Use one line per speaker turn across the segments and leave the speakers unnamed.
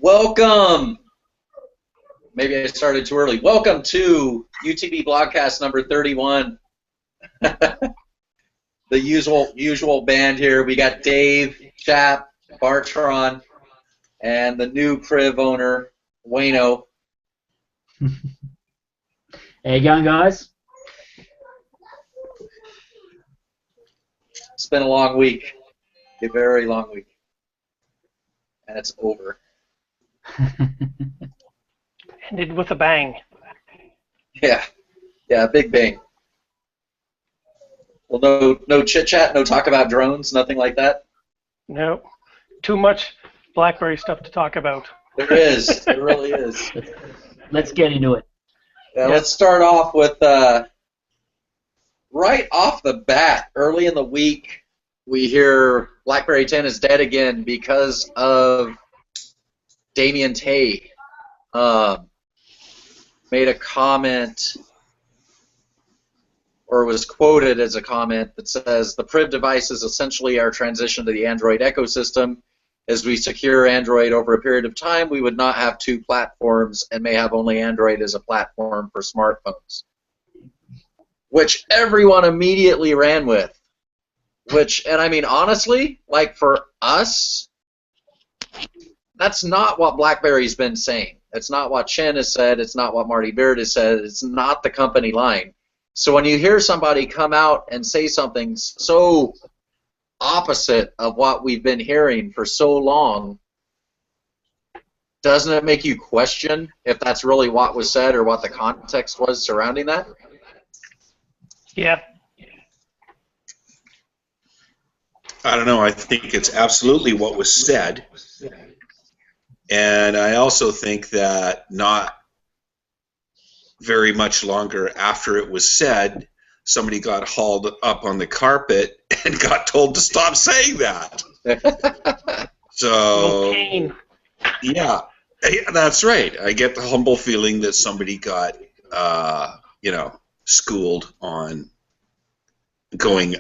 Welcome. Maybe I started too early. Welcome to UTB Blogcast number 31. The usual band here. We got Dave, Chap, Bartron, and the new Priv owner, Wayno.
How you going, guys?
It's been a long week, a very long week, and it's over.
Ended with a bang.
Yeah, big bang. Well, no chit chat, no talk about drones, nothing like that.
No, too much BlackBerry stuff to talk about.
There is, there really is.
Let's get into it.
Yeah, let's start off with right off the bat, early in the week, we hear BlackBerry 10 is dead again because of Damien Tay. Made a comment, or was quoted as a comment that says, the Priv device is essentially our transition to the Android ecosystem. As we secure Android over a period of time, we would not have two platforms and may have only Android as a platform for smartphones. Which everyone immediately ran with. And I mean, honestly, like for us, that's not what BlackBerry's been saying. It's not what Chen has said. It's not what Marty Beard has said. It's not the company line. So when you hear somebody come out and say something so opposite of what we've been hearing for so long, doesn't it make you question if that's really what was said or what the context was surrounding that?
Yeah.
I don't know. I think it's absolutely what was said. And I also think that not very much longer after it was said, somebody got hauled up on the carpet and got told to stop saying that. So, yeah, that's right. I get the humble feeling that somebody got, schooled on going,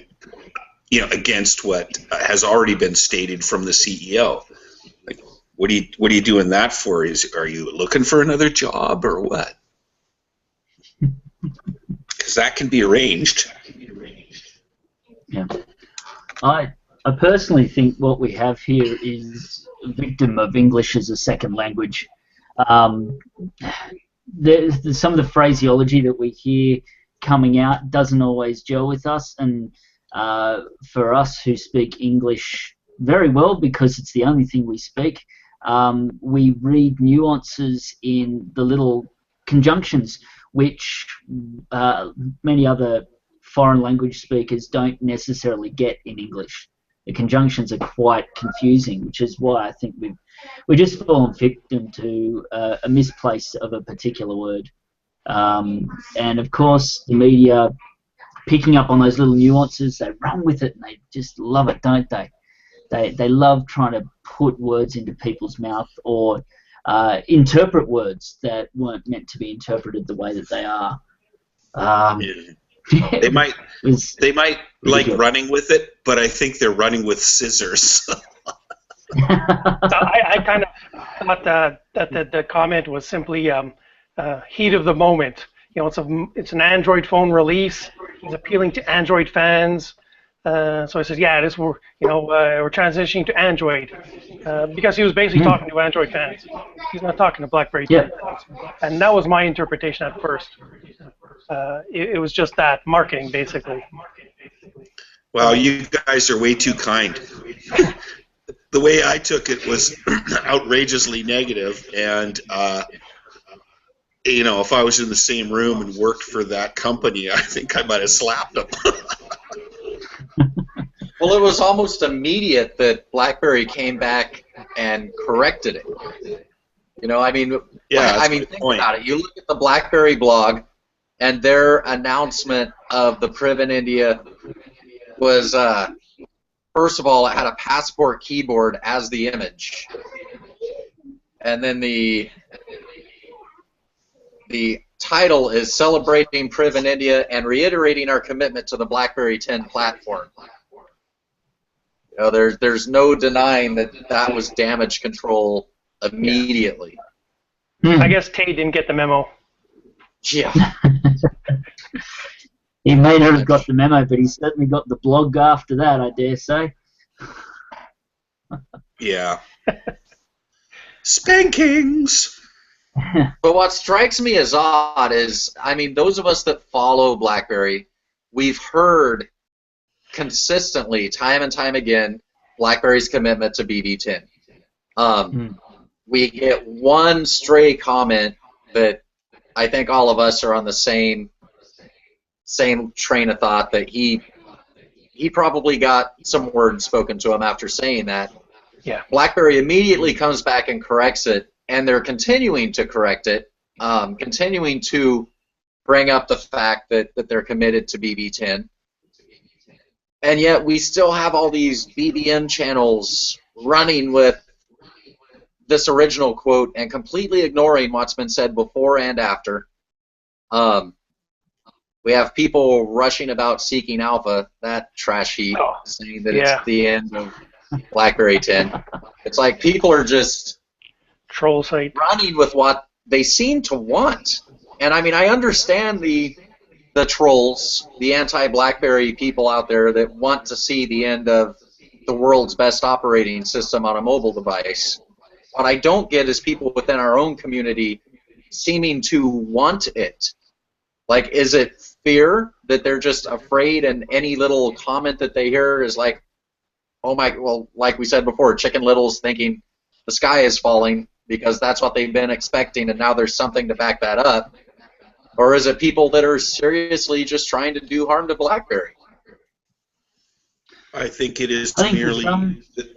against what has already been stated from the CEO. Like, what are you doing that for? Are you looking for another job or what? Because that can be arranged.
Yeah. I personally think what we have here is a victim of English as a second language. There's some of the phraseology that we hear coming out doesn't always gel with us, and for us who speak English very well, because it's the only thing we speak, we read nuances in the little conjunctions which many other foreign language speakers don't necessarily get in English. The conjunctions are quite confusing, which is why I think we've just fallen victim to a misplace of a particular word. And of course, the media picking up on those little nuances, they run with it and they just love it, don't they? They love trying to put words into people's mouth or interpret words that weren't meant to be interpreted the way that they are.
They might like running with it, but I think they're running with scissors.
So I kind of thought that the comment was simply heat of the moment. It's an Android phone release. It's appealing to Android fans. So I said, yeah, we're transitioning to Android, because he was basically talking to Android fans. He's not talking to BlackBerry 10 fans. And that was my interpretation at first. It was just that marketing, basically.
Well, you guys are way too kind. The way I took it was outrageously negative, and if I was in the same room and worked for that company, I think I might have slapped them.
Well, it was almost immediate that BlackBerry came back and corrected it. Think about it. You look at the BlackBerry blog, and their announcement of the Priv in India was, first of all, it had a passport keyboard as the image, and then the title is Celebrating Priv in India and Reiterating Our Commitment to the BlackBerry 10 Platform. There's no denying that was damage control immediately.
I guess Tay didn't get the memo.
Yeah.
He may not have got the memo, but he certainly got the blog after that, I dare say.
Yeah. Spankings.
But what strikes me as odd is, I mean, those of us that follow BlackBerry, we've heard consistently, time and time again, BlackBerry's commitment to BB10. We get one stray comment that I think all of us are on the same train of thought, that he probably got some words spoken to him after saying that.
Yeah.
BlackBerry immediately comes back and corrects it, and they're continuing to correct it, continuing to bring up the fact that they're committed to BB10. And yet we still have all these BBM channels running with this original quote and completely ignoring what's been said before and after. We have people rushing about seeking alpha, that trash heap, saying that it's the end of BlackBerry 10. It's like people are just
troll site
running with what they seem to want. And I mean, I understand the trolls, the anti-BlackBerry people out there that want to see the end of the world's best operating system on a mobile device. What I don't get is people within our own community seeming to want it. Like, is it fear that they're just afraid, and any little comment that they hear is like, oh my, well, like we said before, Chicken Little's thinking the sky is falling because that's what they've been expecting, and now there's something to back that up? Or is it people that are seriously just trying to do harm to BlackBerry?
I think it is merely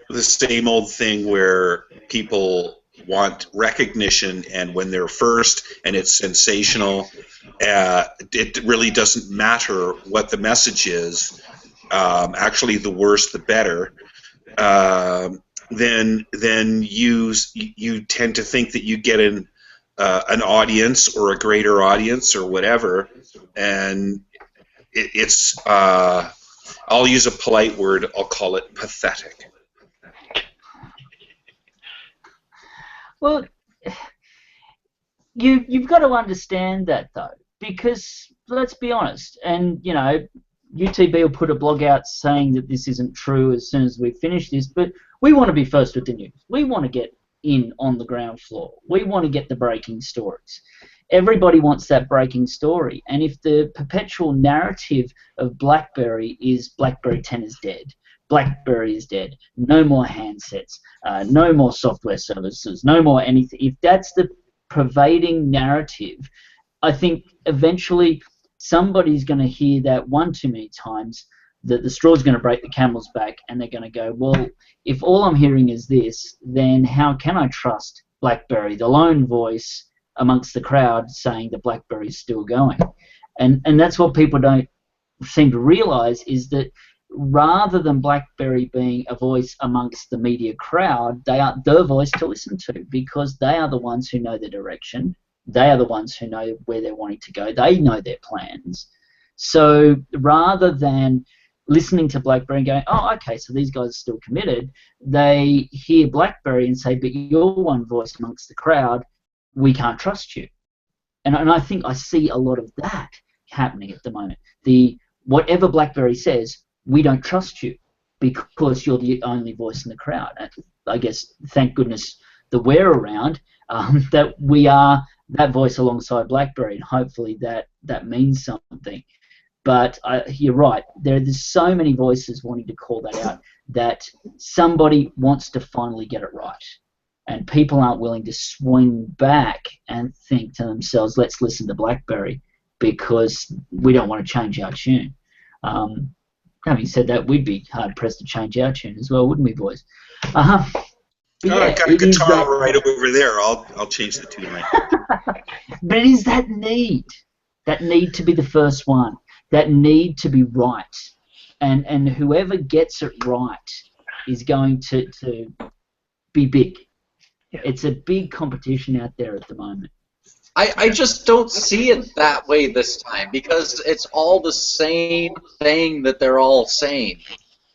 the same old thing where people want recognition, and when they're first and it's sensational, it really doesn't matter what the message is. Actually, the worse the better. Then you tend to think that you get an audience or a greater audience or whatever, and it's I'll use a polite word. I'll call it pathetic.
Well, you've got to understand that, though, because let's be honest, and you know, UTB will put a blog out saying that this isn't true as soon as we finish this, but we want to be first with the news. We want to get in on the ground floor. We want to get the breaking stories. Everybody wants that breaking story, and if the perpetual narrative of BlackBerry is BlackBerry 10 is dead, BlackBerry is dead, no more handsets, no more software services, no more anything, if that's the pervading narrative, I think eventually somebody's going to hear that one too many times, that the straw's going to break the camel's back, and they're going to go, well, if all I'm hearing is this, then how can I trust BlackBerry, the lone voice amongst the crowd saying that BlackBerry's still going? And that's what people don't seem to realize, is that rather than BlackBerry being a voice amongst the media crowd, they are the voice to listen to, because they are the ones who know the direction. They are the ones who know where they're wanting to go. They know their plans. So rather than listening to BlackBerry and going, oh, okay, so these guys are still committed, they hear BlackBerry and say, but you're one voice amongst the crowd, we can't trust you. And I think I see a lot of that happening at the moment. Whatever BlackBerry says, we don't trust you because you're the only voice in the crowd. And I guess, thank goodness that we're around, that we are that voice alongside BlackBerry, and hopefully that means something. But you're right, there's so many voices wanting to call that out, that somebody wants to finally get it right. And people aren't willing to swing back and think to themselves, let's listen to BlackBerry, because we don't want to change our tune. Having said that, we'd be hard-pressed to change our tune as well, wouldn't we, boys?
Yeah, I got a guitar right over there. I'll change the tune right now.
But it is that need to be the first one, that need to be right. And whoever gets it right is going to be big. Yeah. It's a big competition out there at the moment.
I just don't see it that way this time, because it's all the same thing that they're all saying.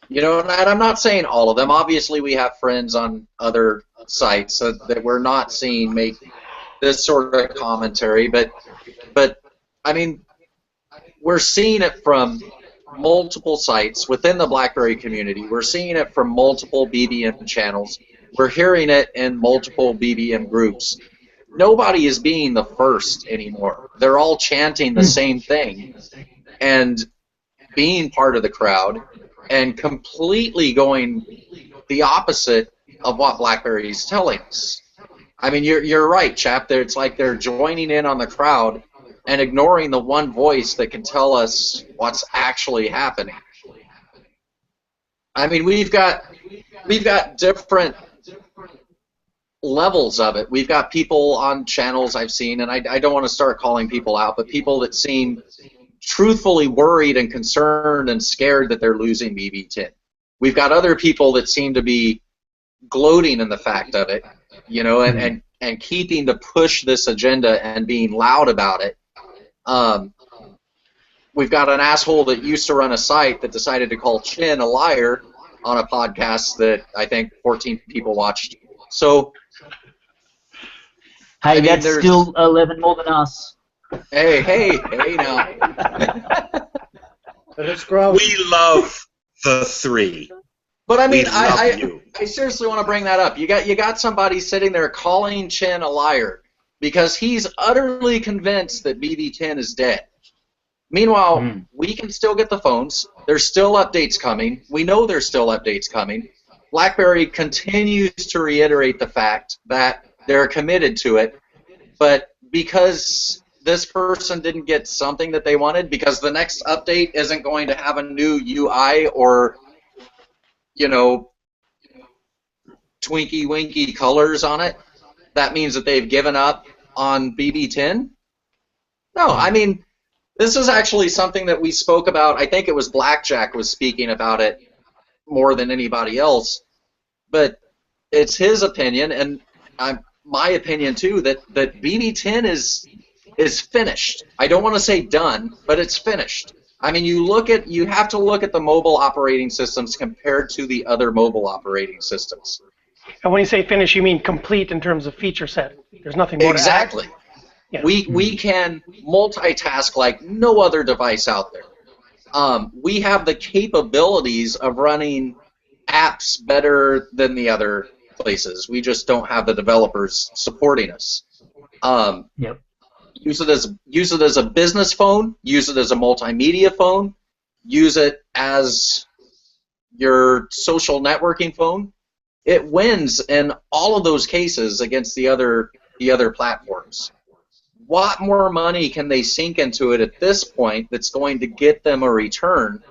You know, and I'm not saying all of them. Obviously, we have friends on other sites that we're not seeing make this sort of commentary, but I mean, we're seeing it from multiple sites within the BlackBerry community. We're seeing it from multiple BBM channels. We're hearing it in multiple BBM groups. Nobody is being the first anymore. They're all chanting the same thing and being part of the crowd and completely going the opposite of what BlackBerry is telling us. I mean, you're right, chap. It's like they're joining in on the crowd and ignoring the one voice that can tell us what's actually happening. I mean, we've got different levels of it. We've got people on channels I've seen, and I don't want to start calling people out, but people that seem truthfully worried and concerned and scared that they're losing BB10. We've got other people that seem to be gloating in the fact of it, you know, and keeping to push this agenda and being loud about it. We've got an asshole that used to run a site that decided to call Chin a liar on a podcast that I think 14 people watched. So,
hey, that's still 11 more than us.
Hey now.
But it's growing.
We love the three.
But I mean,
I
I seriously want to bring that up. You got somebody sitting there calling Chin a liar because he's utterly convinced that BB10 is dead. Meanwhile, we can still get the phones. There's still updates coming. We know there's still updates coming. BlackBerry continues to reiterate the fact that they're committed to it, but because this person didn't get something that they wanted, because the next update isn't going to have a new UI or, you know, twinky winky colors on it, that means that they've given up on BB10? No, I mean, this is actually something that we spoke about. I think it was Blackjack was speaking about it more than anybody else, but it's his opinion, and my opinion too, that BB10 is finished. I don't want to say done, but it's finished. I mean, you have to look at the mobile operating systems compared to the other mobile operating systems.
And when you say finish, you mean complete in terms of feature set. There's nothing more
exactly.
to add. Yeah.
We can multitask like no other device out there. We have the capabilities of running apps better than the other places. We just don't have the developers supporting us.
Yep.
Use it as a business phone. Use it as a multimedia phone. Use it as your social networking phone. It wins in all of those cases against the other platforms. What more money can they sink into it at this point that's going to get them a return?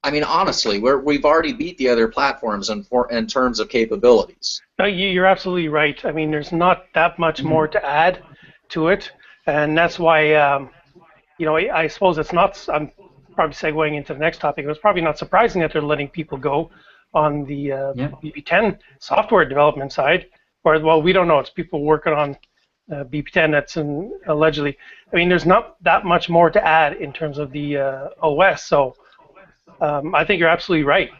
I mean, honestly, we've already beat the other platforms in terms of capabilities.
No, you're absolutely right. I mean, there's not that much more to add to it, and that's why, you know, I suppose it's not. I'm probably segueing into the next topic. It was probably not surprising that they're letting people go on the BB10 software development side. Or, well, we don't know. It's people working on BB10 that's allegedly. I mean, there's not that much more to add in terms of the OS. So I think you're absolutely right,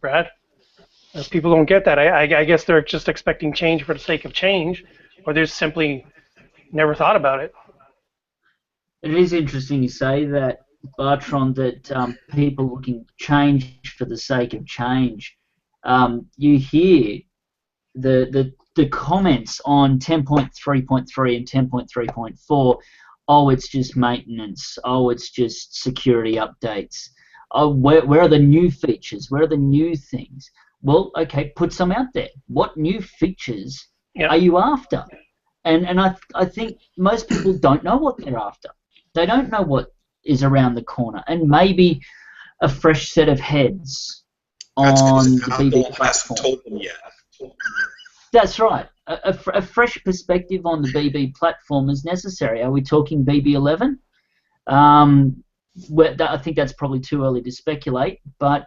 Brad. People don't get that. I guess they're just expecting change for the sake of change, or they're simply never thought about it.
It is interesting you say that, Bartron, that people looking change for the sake of change. You hear the comments on 10.3.3 and 10.3.4, oh, it's just maintenance, oh, it's just security updates, oh, where are the new features, where are the new things? Well, okay, put some out there. What new features are you after? And I think most people don't know what they're after. They don't know what is around the corner, and maybe a fresh set of heads on the BB platform.
Hasn't told them yet.
That's right. A fresh perspective on the BB platform is necessary. Are we talking BB11? I think that's probably too early to speculate, but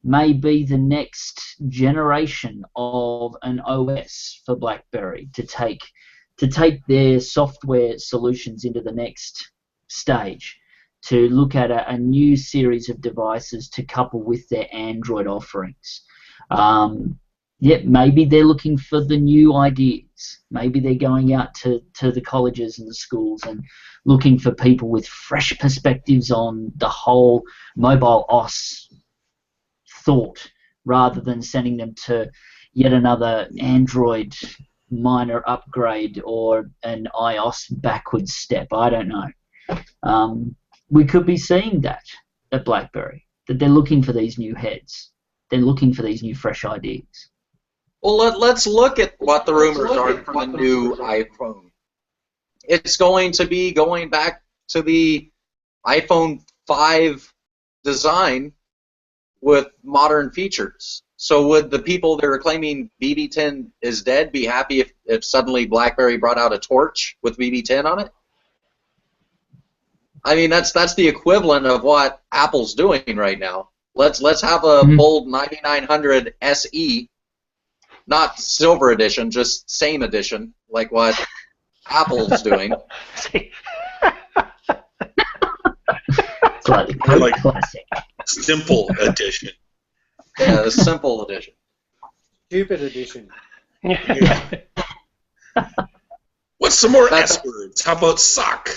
maybe the next generation of an OS for BlackBerry to take their software solutions into the next stage, to look at a new series of devices to couple with their Android offerings. yeah, maybe they're looking for the new ideas. Maybe they're going out to the colleges and the schools and looking for people with fresh perspectives on the whole mobile OS thought, rather than sending them to yet another Android minor upgrade or an iOS backwards step. I don't know. We could be seeing that at BlackBerry, that they're looking for these new heads. They're looking for these new fresh ideas.
Well, let's look at what the rumors are for the new iPhone. It's going to be going back to the iPhone 5 design with modern features. So would the people that are claiming BB10 is dead be happy if suddenly BlackBerry brought out a torch with BB10 on it? I mean, that's the equivalent of what Apple's doing right now. Let's have a bold 9900 SE, not Silver Edition, just same edition, like what Apple's doing.
Like classic. Simple edition.
Yeah, the simple edition.
Stupid edition.
Yeah. What's some more S words? How about suck?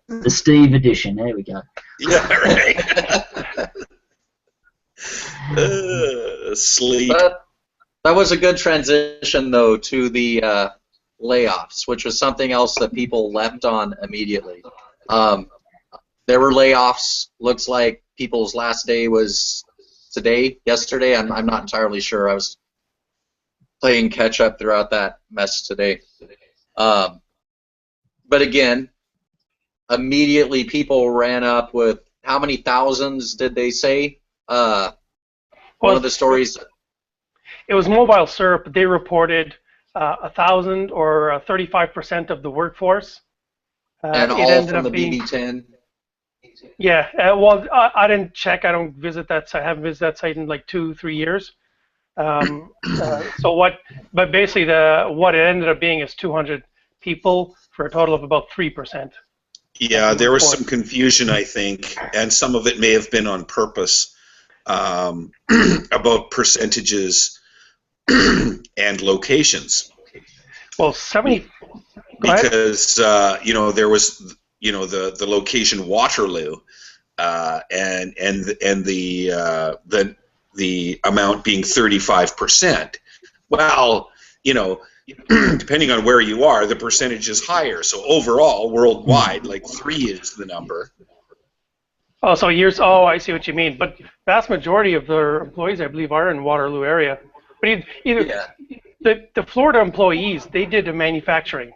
The Steve edition. There we go.
Yeah, right. Sleep.
That was a good transition, though, to the layoffs, which was something else that people leapt on immediately. There were layoffs. Looks like people's last day was yesterday. I'm not entirely sure. I was playing catch up throughout that mess today. But again, immediately people ran up with how many thousands did they say? One of the stories.
It was Mobile SERP. They reported 1,000 or 35% of the workforce.
And all from the BB10.
Yeah, well, I didn't check. I don't visit that site. I haven't visited that site in like 2-3 years. But basically, what it ended up being is 200 people for a total of about 3%.
Yeah, there was some confusion, I think, and some of it may have been on purpose about percentages and locations.
Well, 70.
Because there was the location Waterloo, and the amount being 35%. Well, depending on where you are, the percentage is higher. So overall, worldwide, like 3 is the number.
Oh, so years. Oh, I see what you mean. But vast majority of their employees, I believe, are in Waterloo area. But the Florida employees, they did a manufacturing.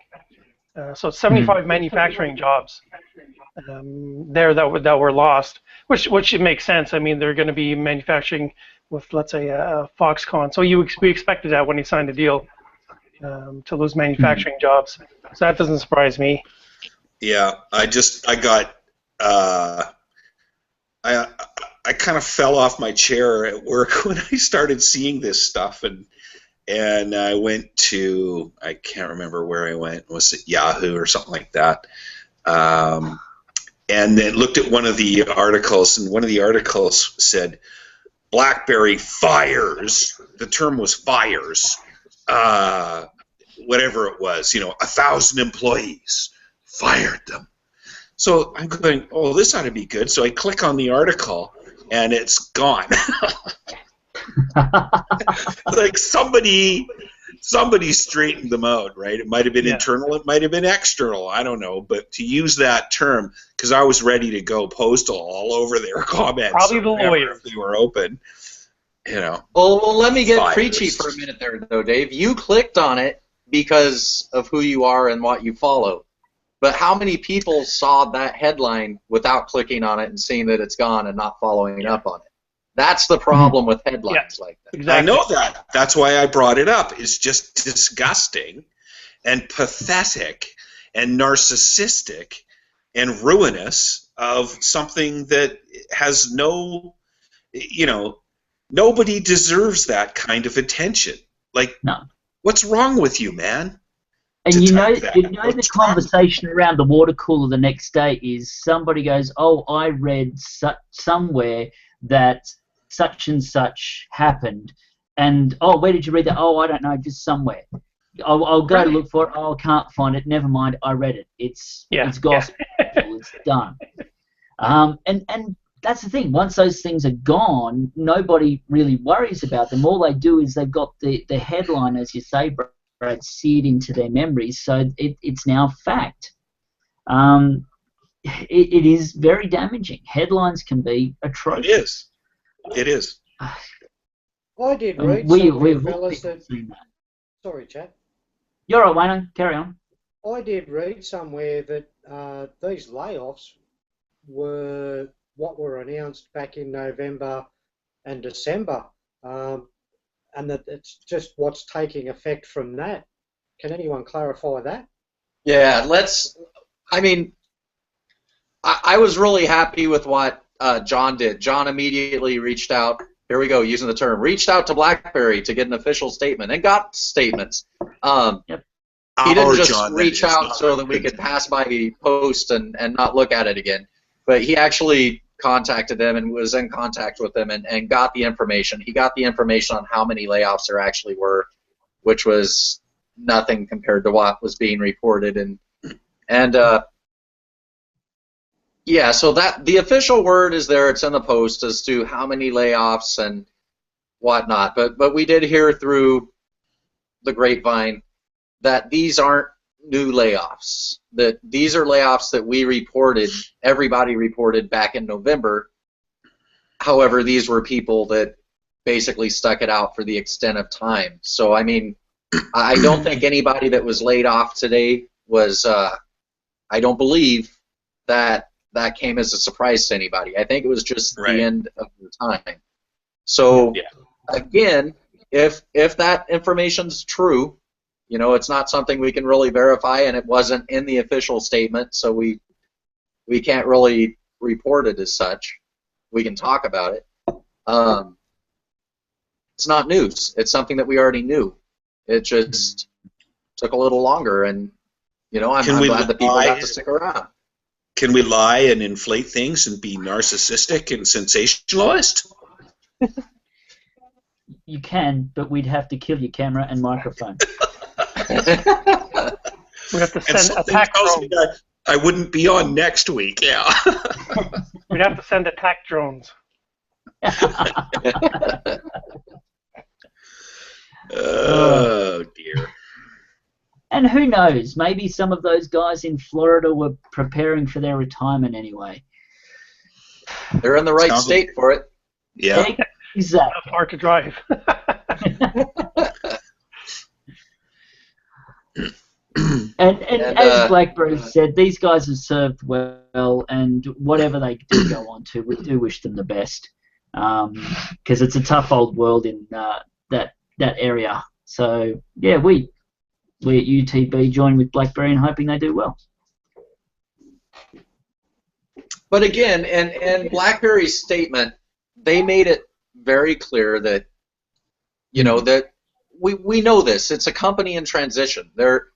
So 75 manufacturing jobs there that were lost, which it makes sense. I mean, they're going to be manufacturing with, let's say, Foxconn. So we expected that when he signed the deal to lose manufacturing jobs. So that doesn't surprise me.
Yeah, I kind of fell off my chair at work when I started seeing this stuff, and I went to, I can't remember where I went. Was it Yahoo or something like that? And then looked at one of the articles, and one of the articles said, BlackBerry fires, the term was fires, whatever it was, 1,000 employees, fired them. So I'm going, oh, this ought to be good. So I click on the article, and it's gone. Like somebody straightened them out, right? It might have been internal, it might have been external, I don't know. But to use that term, because I was ready to go postal all over their comments.
Probably the lawyers.
If they were open,
Well, let me get preachy for a minute there, though, Dave. You clicked on it because of who you are and what you follow. But how many people saw that headline without clicking on it and seeing that it's gone and not following up on it? That's the problem with headlines like that.
Exactly.
I know that. That's why I brought it up. It's just disgusting and pathetic and narcissistic and ruinous of something that has nobody deserves that kind of attention. Like,
no.
What's wrong with you, man?
And the conversation around the water cooler the next day is somebody goes, oh, I read somewhere that such and such happened, And oh, where did you read that? Oh, I don't know, just somewhere. I'll go to
Really?
look for it. Oh, I can't find it. Never mind. I read it. It's gospel. It's done. And that's the thing. Once those things are gone, nobody really worries about them. All they do is they've got the headline, as you say, Brad, seared into their memories. So it's now fact. It is very damaging. Headlines can be atrocious.
It is.
I did read
We've
somewhere,
all
fellas, that...
seen that.
Sorry, Chad.
You're all right, Wayno. Carry on.
I did read somewhere that these layoffs were what were announced back in November and December, and that it's just what's taking effect from that. Can anyone clarify that?
Yeah, I was really happy with what John did. John immediately reached out. Here we go, using the term. Reached out to BlackBerry to get an official statement and got statements.
Yep.
He didn't just
John,
reach out so that we could pass by the post and not look at it again. But he actually contacted them and was in contact with them and got the information. He got the information on how many layoffs there actually were, which was nothing compared to what was being reported. Yeah, so that the official word is there. It's in the post as to how many layoffs and whatnot. But we did hear through the grapevine that these aren't new layoffs. That these are layoffs that we reported, everybody reported back in November. However, these were people that basically stuck it out for the extent of time. So, I mean, I don't think anybody that was laid off today was, I don't believe that came as a surprise to anybody. I think it was just the end of the time. So, again, if that information's true, you know, it's not something we can really verify, and it wasn't in the official statement, so we can't really report it as such. We can talk about it. It's not news. It's something that we already knew. It just took a little longer, and, you know, I'm glad that people got to stick around.
Can we lie and inflate things and be narcissistic and sensationalist?
You can, but we'd have to kill your camera and microphone.
We have to send attack drones.
I wouldn't be on next week, yeah.
We'd have to send attack drones.
Oh, dear.
And who knows, maybe some of those guys in Florida were preparing for their retirement anyway.
They're in the right state for it.
Yeah.
Exactly.
Not hard to drive.
And as BlackBerry said, these guys have served well, and whatever they do go on to, we do wish them the best, because it's a tough old world in that area. So yeah, we at UTB join with BlackBerry in hoping they do well.
But again, in BlackBerry's statement, they made it very clear that, you know, that we know this. It's a company in transition. Their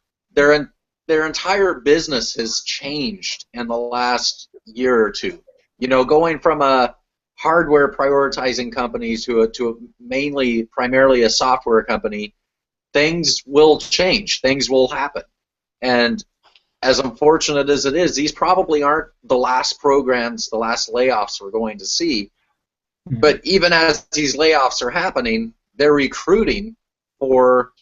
entire business has changed in the last year or two. You know, going from a hardware prioritizing company to primarily a software company, things will change. Things will happen. And as unfortunate as it is, these probably aren't the last programs, the last layoffs we're going to see. But even as these layoffs are happening, they're recruiting for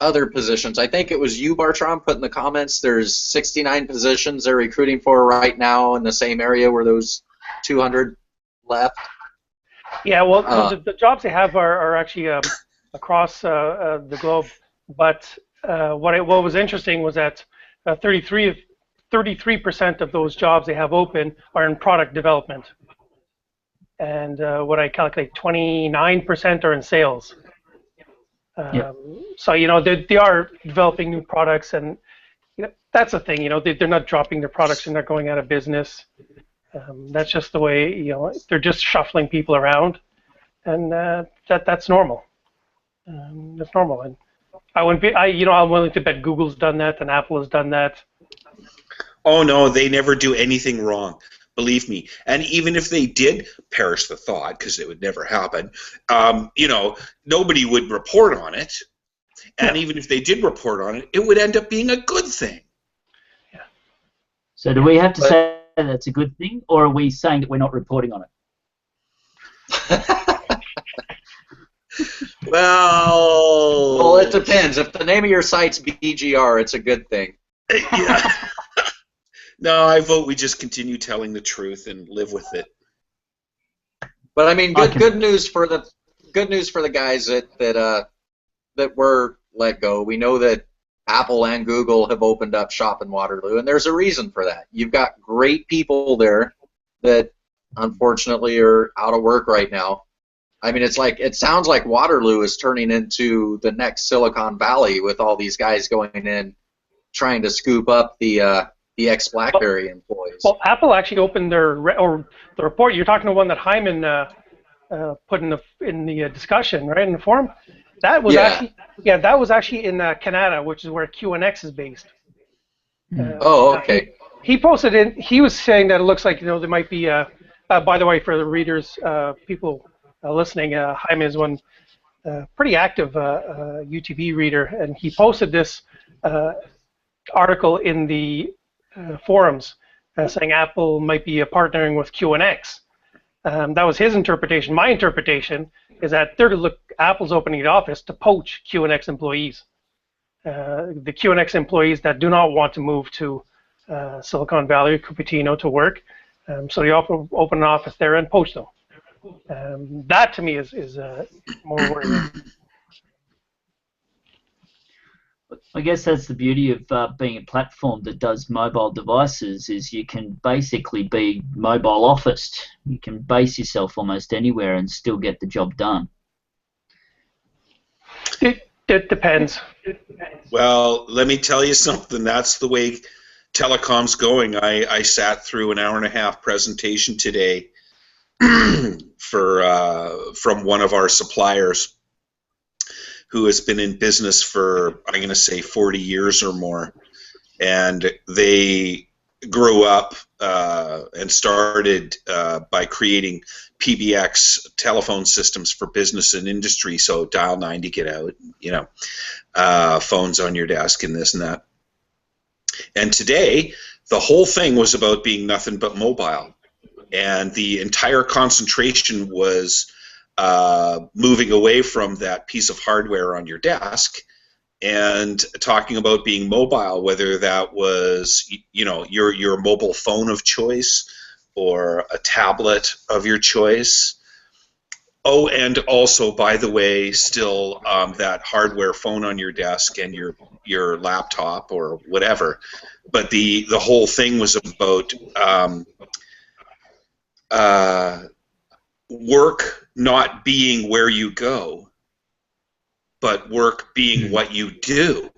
other positions. I think it was you, Bartram, put in the comments there's 69 positions they're recruiting for right now in the same area where those 200 left.
Yeah, well, the jobs they have are actually across the globe. But what was interesting was that 33% of those jobs they have open are in product development. And what I calculate, 29% are in sales. So, you know, they are developing new products, and you know, that's the thing. You know, they're not dropping their products and they're going out of business. That's just the way, you know, they're just shuffling people around, and that's normal. That's normal, and I'm willing to bet Google's done that and Apple has done that.
Oh no, they never do anything wrong. Believe me. And even if they did, perish the thought, because it would never happen, nobody would report on it. And even if they did report on it, it would end up being a good thing.
Yeah.
So do we have to say that's a good thing, or are we saying that we're not reporting on it?
Well, it depends. If the name of your site's BGR, it's a good thing.
Yeah. No, I vote we just continue telling the truth and live with it.
But I mean, good news for the guys that were let go. We know that Apple and Google have opened up shop in Waterloo, and there's a reason for that. You've got great people there that unfortunately are out of work right now. I mean, it sounds like Waterloo is turning into the next Silicon Valley with all these guys going in trying to scoop up the ex-BlackBerry employees.
Well, Apple actually opened the report. You're talking to one that Hyman put in the discussion, right, in the forum. That was actually in Canada, which is where QNX is based.
Okay.
He posted it. He was saying that it looks like there might be. By the way, for the readers, people listening, Hyman is one pretty active UTB reader, and he posted this article in the forums saying Apple might be partnering with QNX. That was his interpretation. My interpretation is that Apple's opening the office to poach QNX employees. The QNX employees that do not want to move to Silicon Valley or Cupertino to work, so they open an office there and poach them. That to me is more worrying.
I guess that's the beauty of being a platform that does mobile devices, is you can basically be mobile officed. You can base yourself almost anywhere and still get the job done.
It depends.
Well, let me tell you something. That's the way telecom's going. I sat through an hour-and-a-half presentation today from one of our suppliers who has been in business for, I'm going to say, 40 years or more. And they grew up and started by creating PBX telephone systems for business and industry, so dial 9 to get out, phones on your desk and this and that. And today, the whole thing was about being nothing but mobile. And the entire concentration was moving away from that piece of hardware on your desk and talking about being mobile, whether that was your mobile phone of choice or a tablet of your choice. Oh, and also, by the way, still that hardware phone on your desk and your laptop or whatever. But the whole thing was about work not being where you go, but work being what you do.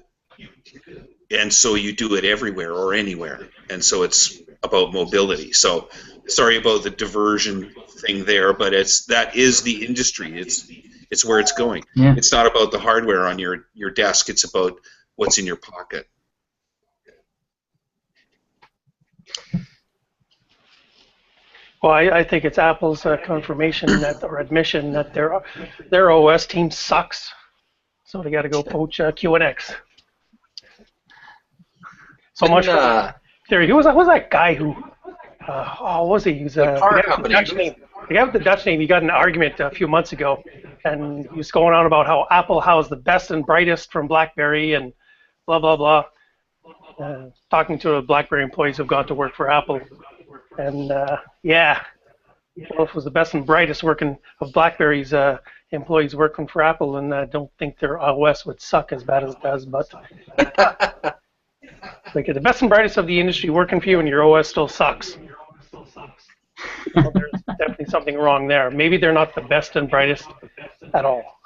And so you do it everywhere or anywhere. And so it's about mobility. So sorry about the diversion thing there, but that is the industry. It's where it's going.
Yeah.
It's not about the hardware on your desk. It's about what's in your pocket.
Well, I think it's Apple's confirmation or admission that their OS team sucks, so they got to go poach QNX. So much for theory. Who was that guy who? Was he? He was
the car company.
The guy with the Dutch name. He got in an argument a few months ago, and he was going on about how Apple has the best and brightest from BlackBerry and blah blah blah. Talking to the BlackBerry employees who've gone to work for Apple. And Wolf was the best and brightest working of BlackBerry's employees working for Apple, and I don't think their OS would suck as bad as it does. But like the best and brightest of the industry working for you, and your OS still sucks. Well, there's definitely something wrong there. Maybe they're not the best and brightest at all.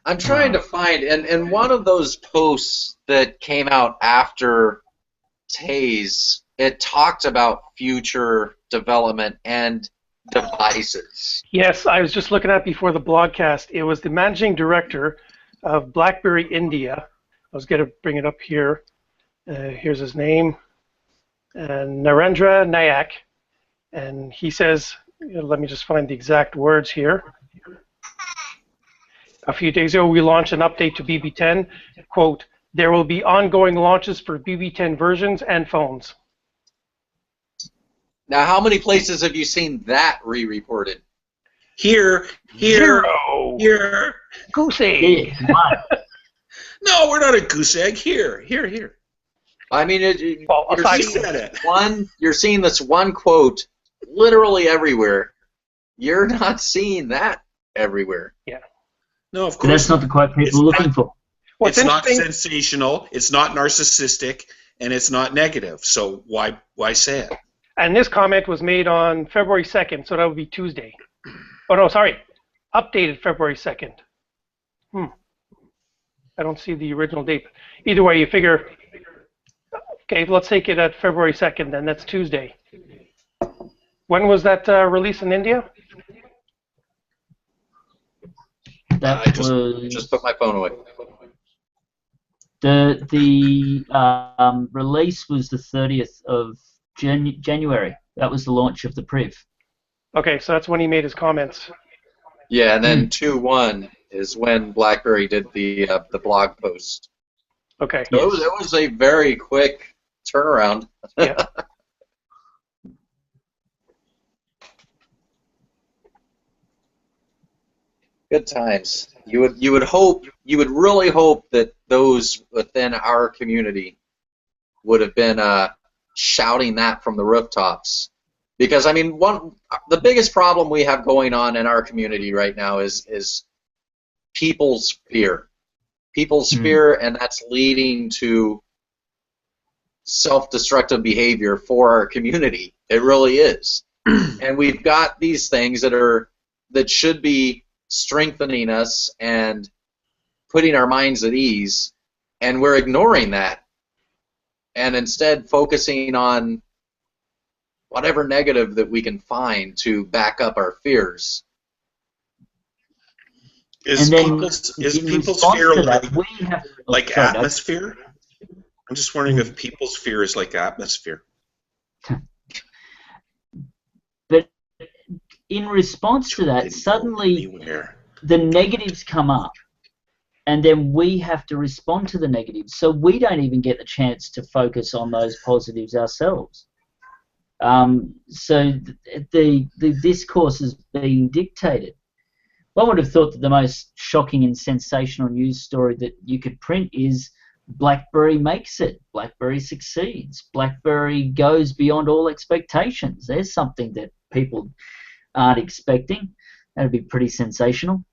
I'm trying to find, and one of those posts that came out after Taze, it talked about future development and devices.
Yes, I was just looking at before the blogcast. It was the managing director of BlackBerry India. I was going to bring it up here. Here's his name, Narendra Nayak, and he says, let me just find the exact words here. A few days ago, we launched an update to BB10. Quote, there will be ongoing launches for BB10 versions and phones.
Now, how many places have you seen that re-reported?
Here.
Zero.
Here.
Goose egg.
Yeah,
No, we're not a goose egg. Here.
I mean,
Well, aside
You said it.
you're seeing this one quote literally everywhere. You're not seeing that everywhere.
No, of
but
course
that's not the quote people are looking for.
What's
It's not
interesting?
sensational. It's not narcissistic, and it's not negative. So why say it?
And this comment was made on February 2nd, so that would be Tuesday. Oh, no, sorry. Updated February 2nd. I don't see the original date. Either way, you figure, okay, let's take it at February 2nd, then that's Tuesday. When was that released in India?
That
I
was
just put my phone away.
the release was the 30th of January. That was the launch of the Priv.
Okay, so that's when he made his comments.
Yeah, and then 2/1 is when BlackBerry did the blog post.
Okay.
So it was a very quick turnaround.
Yeah.
Good times. You would really hope that those within our community would have been shouting that from the rooftops, because I mean, the biggest problem we have going on in our community right now is people's fear. People's fear, and that's leading to self-destructive behavior for our community. It really is. And we've got these things that should be strengthening us and putting our minds at ease, and we're ignoring that, and instead focusing on whatever negative that we can find to back up our fears.
Is people's fear like
sorry,
atmosphere? I'm just wondering if people's fear is like atmosphere.
But in response to that, suddenly the negatives come up, and then we have to respond to the negatives. So we don't even get the chance to focus on those positives ourselves. So the discourse is being dictated. One would have thought that the most shocking and sensational news story that you could print is BlackBerry makes it, BlackBerry succeeds, BlackBerry goes beyond all expectations. There's something that people aren't expecting. That'd be pretty sensational.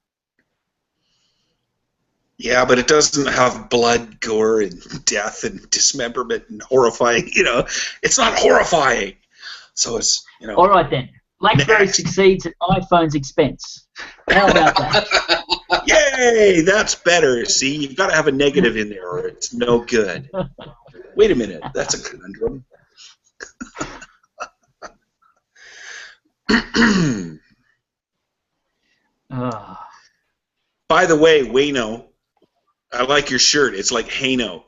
Yeah, but it doesn't have blood, gore, and death and dismemberment and horrifying. It's not horrifying. So it's
All right then. BlackBerry succeeds at iPhone's expense. How about that?
Yay! That's better. See, you've got to have a negative in there, or it's no good. Wait a minute. That's a conundrum. By the way, Wayno, I like your shirt. It's like Hano.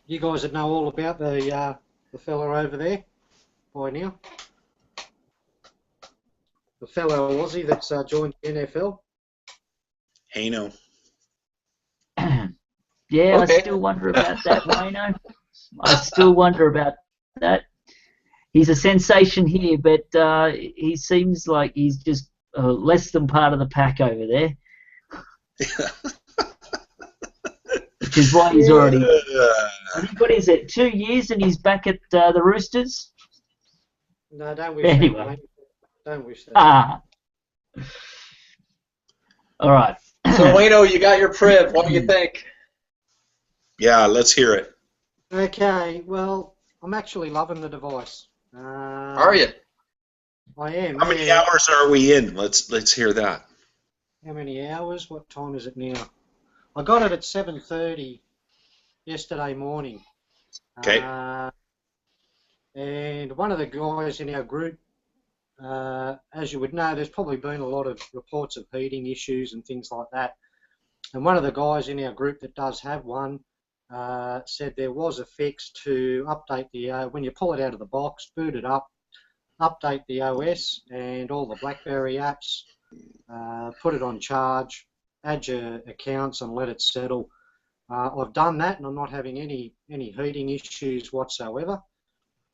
You guys would know all about the fella over there by now. The fellow Aussie that's joined the NFL.
Hano.
Yeah,
Okay.
I still wonder about that, Wayno. I still wonder about that. He's a sensation here, but he seems like he's just less than part of the pack over there. Which is why he's already... I think, what is it, 2 years and he's back at the Roosters?
No, don't wish
Anyway.
that, mate. Don't wish that.
All right.
So, Wayno, you got your Priv. What do you think?
Yeah, let's hear it.
Okay, well, I'm actually loving the device.
Are you?
I am.
How many hours are we in? Let's hear that.
How many hours? What time is it now? I got it at 7:30 yesterday morning.
Okay.
And one of the guys in our group, as you would know, there's probably been a lot of reports of heating issues and things like that. And one of the guys in our group that does have one said there was a fix to update the, when you pull it out of the box, boot it up, update the OS and all the BlackBerry apps, put it on charge, add your accounts and let it settle. I've done that and I'm not having any heating issues whatsoever.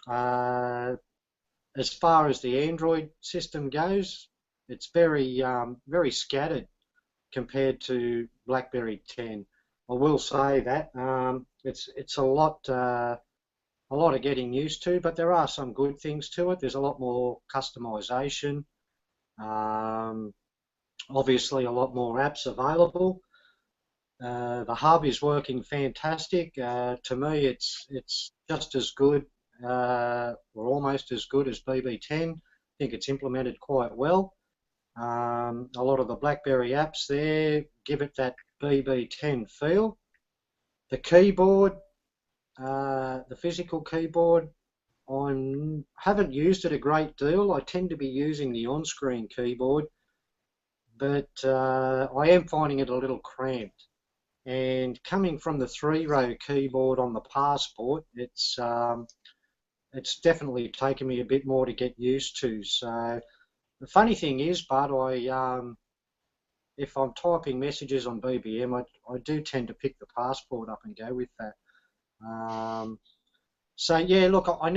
As far as the Android system goes, it's very scattered compared to BlackBerry 10. I will say that it's a lot of getting used to, but there are some good things to it. There's a lot more customization. Obviously, a lot more apps available. The hub is working fantastic. To me, it's just as good, or almost as good as BB10. I think it's implemented quite well. A lot of the BlackBerry apps there give it that BB10 feel. The keyboard, the physical keyboard, I haven't used it a great deal. I tend to be using the on-screen keyboard, but I am finding it a little cramped. And coming from the 3-row keyboard on the Passport, it's definitely taken me a bit more to get used to. So the funny thing is, Bud, if I'm typing messages on BBM, I do tend to pick the Passport up and go with that. So yeah, look, I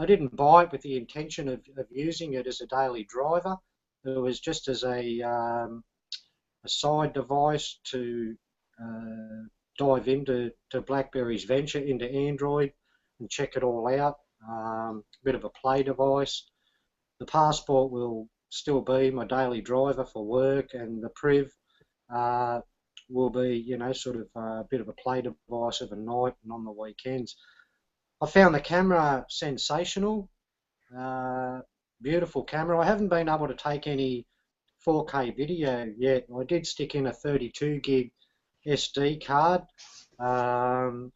didn't buy it with the intention of using it as a daily driver. It was just as a side device to dive into BlackBerry's venture into Android and check it all out. Bit of a play device. The Passport will still be my daily driver for work, and the Priv will be, sort of a bit of a play device of a night and on the weekends. I found the camera sensational. Beautiful camera. I haven't been able to take any 4K video yet. I did stick in a 32 gig SD card, and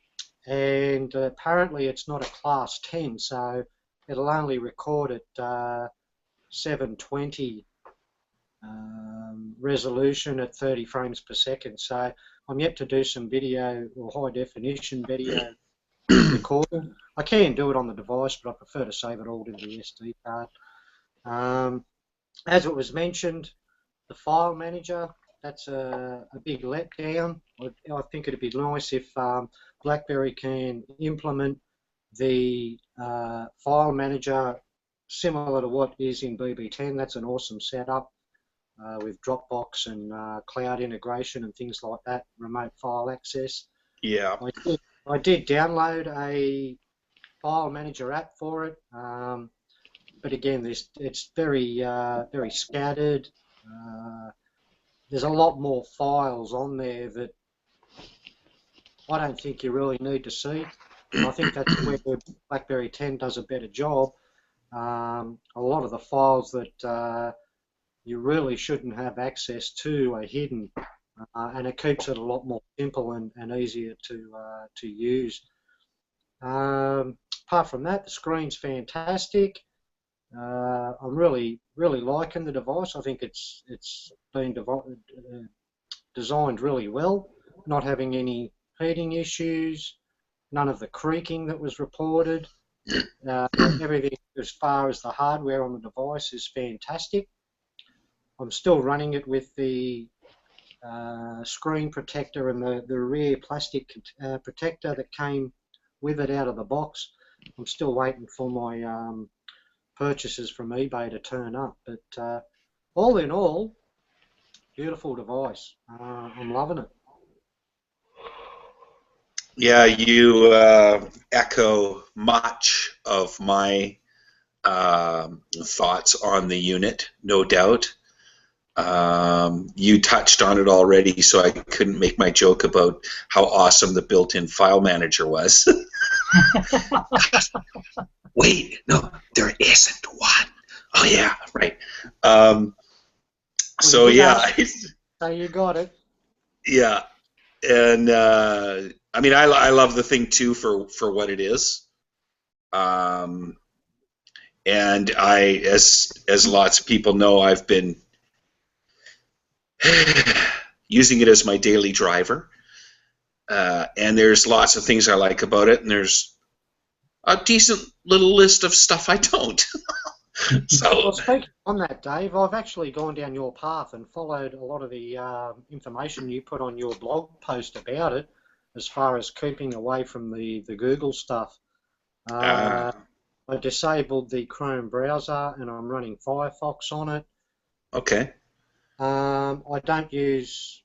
apparently it's not a class 10, so it'll only record at 720 resolution at 30 frames per second. So I'm yet to do some video or high definition video recording. I can do it on the device, but I prefer to save it all to the SD card. As it was mentioned, the file manager, that's a big letdown. I think it'd be nice if BlackBerry can implement the file manager similar to what is in BB10. That's an awesome setup with Dropbox and cloud integration and things like that, remote file access.
Yeah.
I did download a file manager app for it, but again, it's very scattered. There's a lot more files on there that I don't think you really need to see. And I think that's where BlackBerry 10 does a better job. A lot of the files that you really shouldn't have access to are hidden, and it keeps it a lot more simple and easier to use. Apart from that, the screen's fantastic. I'm really liking the device. I think it's been designed really well, not having any heating issues, none of the creaking that was reported. Everything as far as the hardware on the device is fantastic. I'm still running it with the screen protector and the rear plastic protector that came with it out of the box. I'm still waiting for my purchases from eBay to turn up, but all in all, beautiful device. I'm loving it.
Yeah, you echo much of my thoughts on the unit, no doubt. You touched on it already, so I couldn't make my joke about how awesome the built-in file manager was. Wait, no, there isn't one. Oh yeah, right. So yeah.
So you got it.
Yeah, and I mean, I love the thing too for what it is. And as lots of people know, I've been using it as my daily driver. And there's lots of things I like about it, and there's a decent little list of stuff I don't.
Well, speaking on that, Dave, I've actually gone down your path and followed a lot of the information you put on your blog post about it, as far as keeping away from the Google stuff. I disabled the Chrome browser, and I'm running Firefox on it.
Okay.
I don't use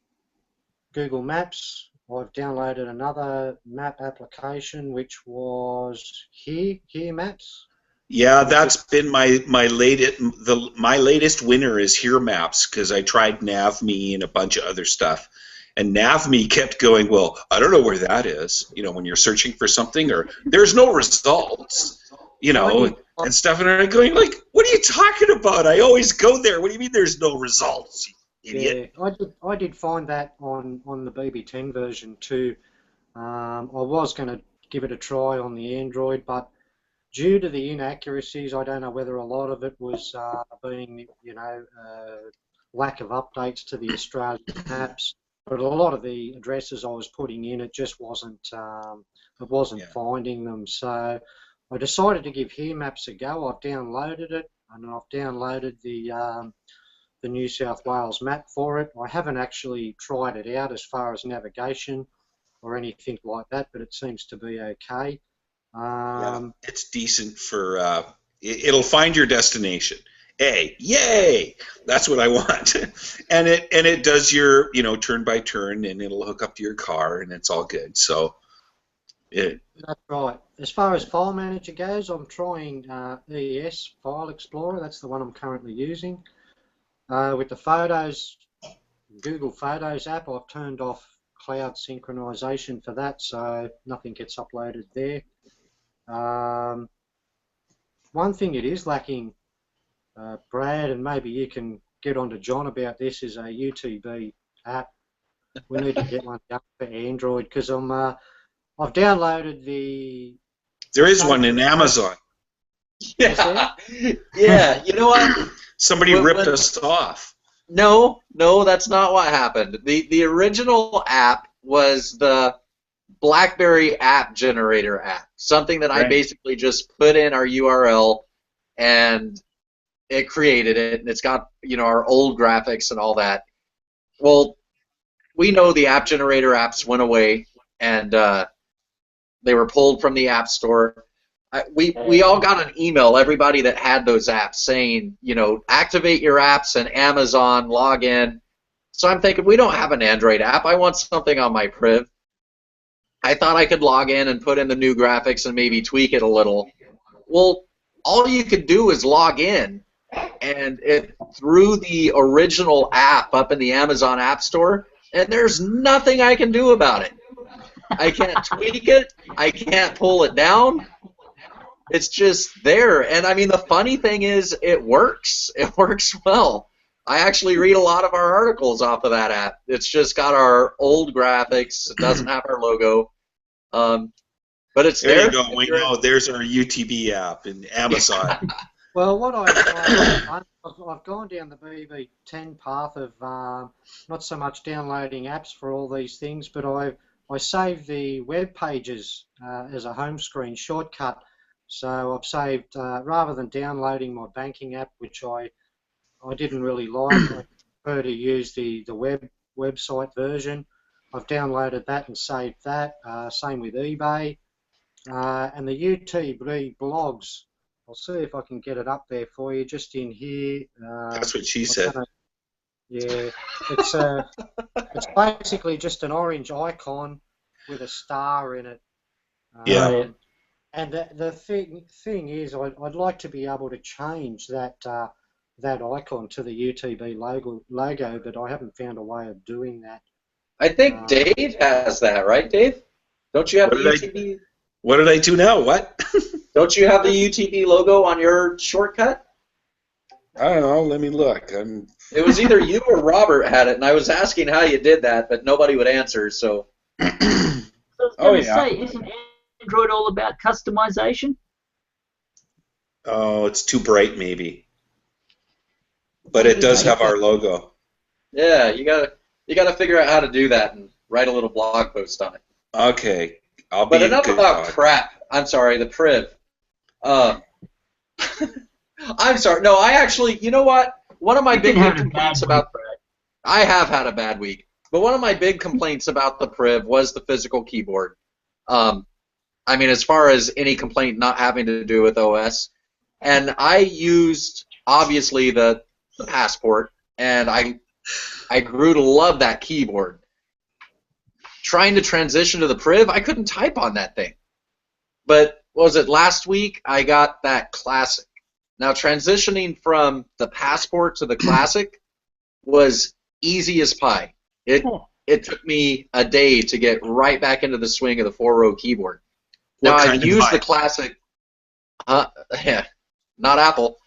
Google Maps. I've downloaded another map application, which was Here Maps.
Yeah, that's been my latest winner is Here Maps, because I tried NavMe and a bunch of other stuff, and NavMe kept going, well, I don't know where that is. You know, when you're searching for something, or there's no results. You know, and stuff, and I'm going like, what are you talking about? I always go there. What do you mean there's no results, you idiot?
Yeah, I did find that on the BB10 version too. I was going to give it a try on the Android, but due to the inaccuracies, I don't know whether a lot of it was being, lack of updates to the Australian maps, but a lot of the addresses I was putting in, it just wasn't, finding them. So I decided to give Here Maps a go. I've downloaded it, and I've downloaded the New South Wales map for it. I haven't actually tried it out as far as navigation or anything like that, but it seems to be okay.
Yeah, it's decent for, it'll find your destination. Yay! That's what I want. and it does your, turn by turn, and it'll hook up to your car, and it's all good. So
that's right. As far as File Manager goes, I'm trying ES File Explorer. That's the one I'm currently using. With the Photos, Google Photos app, I've turned off cloud synchronization for that, so nothing gets uploaded there. One thing it is lacking, Brad, and maybe you can get on to John about this, is a UTB app. We need to get one up for Android, because I've downloaded the...
There is one in Amazon.
Yeah, yeah. You know what?
Somebody ripped us off.
No, that's not what happened. The original app was the BlackBerry app generator app, something that I basically just put in our URL, and it created it, and it's got our old graphics and all that. Well, we know the app generator apps went away, and they were pulled from the App Store. We all got an email, everybody that had those apps, saying, activate your apps and Amazon, log in. So I'm thinking, we don't have an Android app. I want something on my Priv. I thought I could log in and put in the new graphics and maybe tweak it a little. Well, all you could do is log in, and it threw the original app up in the Amazon App Store, and there's nothing I can do about it. I can't tweak it. I can't pull it down. It's just there. And I mean, the funny thing is, it works. It works well. I actually read a lot of our articles off of that app. It's just got our old graphics. It doesn't have our logo. But it's there.
There you go. We know there's our UTB app in Amazon.
Well, what I've gone down the BB10 path of not so much downloading apps for all these things, but I saved the web pages as a home screen shortcut. So I've saved, rather than downloading my banking app, which I didn't really like, I prefer to use the website version. I've downloaded that and saved that. Same with eBay. And the UTB blogs, I'll see if I can get it up there for you, just in here.
That's what she said.
Yeah, it's basically just an orange icon with a star in it.
Yeah.
And the thing is, I'd like to be able to change that icon to the UTB logo, but I haven't found a way of doing that.
I think Dave has that, right, Dave? Don't you have the UTB?
What did I do now? What?
Don't you have the UTB logo on your shortcut?
I don't know. Let me look.
It was either you or Robert had it, and I was asking how you did that, but nobody would answer. So.
I was going to say, isn't Android all about customization?
Oh, it's too bright, maybe. But it does have our logo.
Yeah, you gotta You got to figure out how to do that and write a little blog post on it.
Okay, I'll be
But
a
enough
good
about
dog.
crap. I'm sorry, the Priv. I'm sorry. No, I actually, you know what? One of my big complaints about... I have had a bad week. But one of my big complaints about the Priv was the physical keyboard. I mean, as far as any complaint not having to do with OS. And I used, obviously, the Passport, and I grew to love that keyboard. Trying to transition to the Priv, I couldn't type on that thing. But was it last week? I got that Classic. Now, transitioning from the Passport to the Classic was easy as pie. It took me a day to get right back into the swing of the 4-row keyboard. Now, I've used the Classic, yeah, not Apple,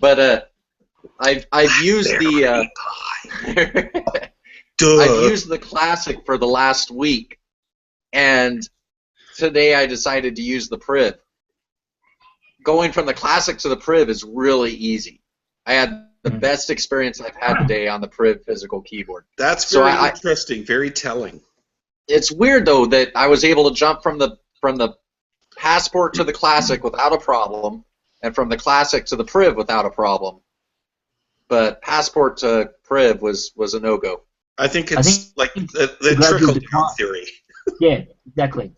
but I've used the I've used the Classic for the last week, and today I decided to use the Priv. Going from the Classic to the Priv is really easy. I had the best experience I've had today on the Priv physical keyboard.
That's very interesting, very telling.
It's weird though that I was able to jump from the Passport to the Classic without a problem, and from the Classic to the Priv without a problem. But Passport to Priv was a no-go.
I think it's like the trickle-down theory.
Yeah, exactly.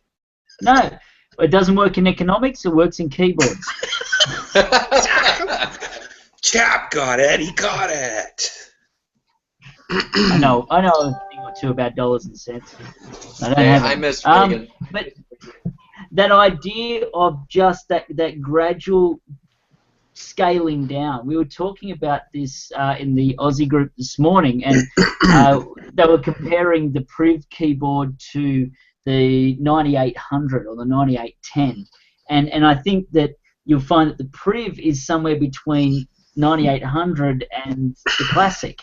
No, it doesn't work in economics. It works in keyboards.
Chap got it. He got it.
I know a thing or two about dollars and cents. I
miss Reagan.
But that idea of just that gradual scaling down. We were talking about this in the Aussie group this morning, and they were comparing the Priv keyboard to the 9800 or the 9810, and I think that you'll find that the Priv is somewhere between 9800 and the Classic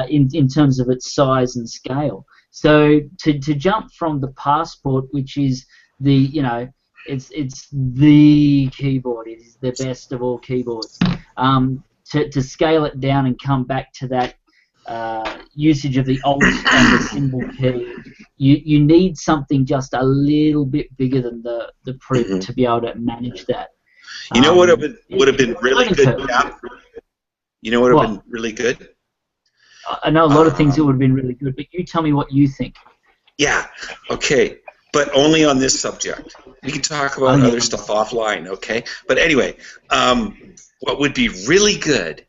in terms of its size and scale. So to jump from the Passport, which is the it's the keyboard, it is the best of all keyboards, to scale it down and come back to that usage of the Alt and the symbol key, you need something just a little bit bigger than the Priv to be able to manage that.
You know what would have been really good, Cap? You know what would have been really good?
I know a lot of things that would have been really good, but you tell me what you think.
Yeah, okay, but only on this subject. We can talk about other stuff offline, okay? But anyway, what would be really good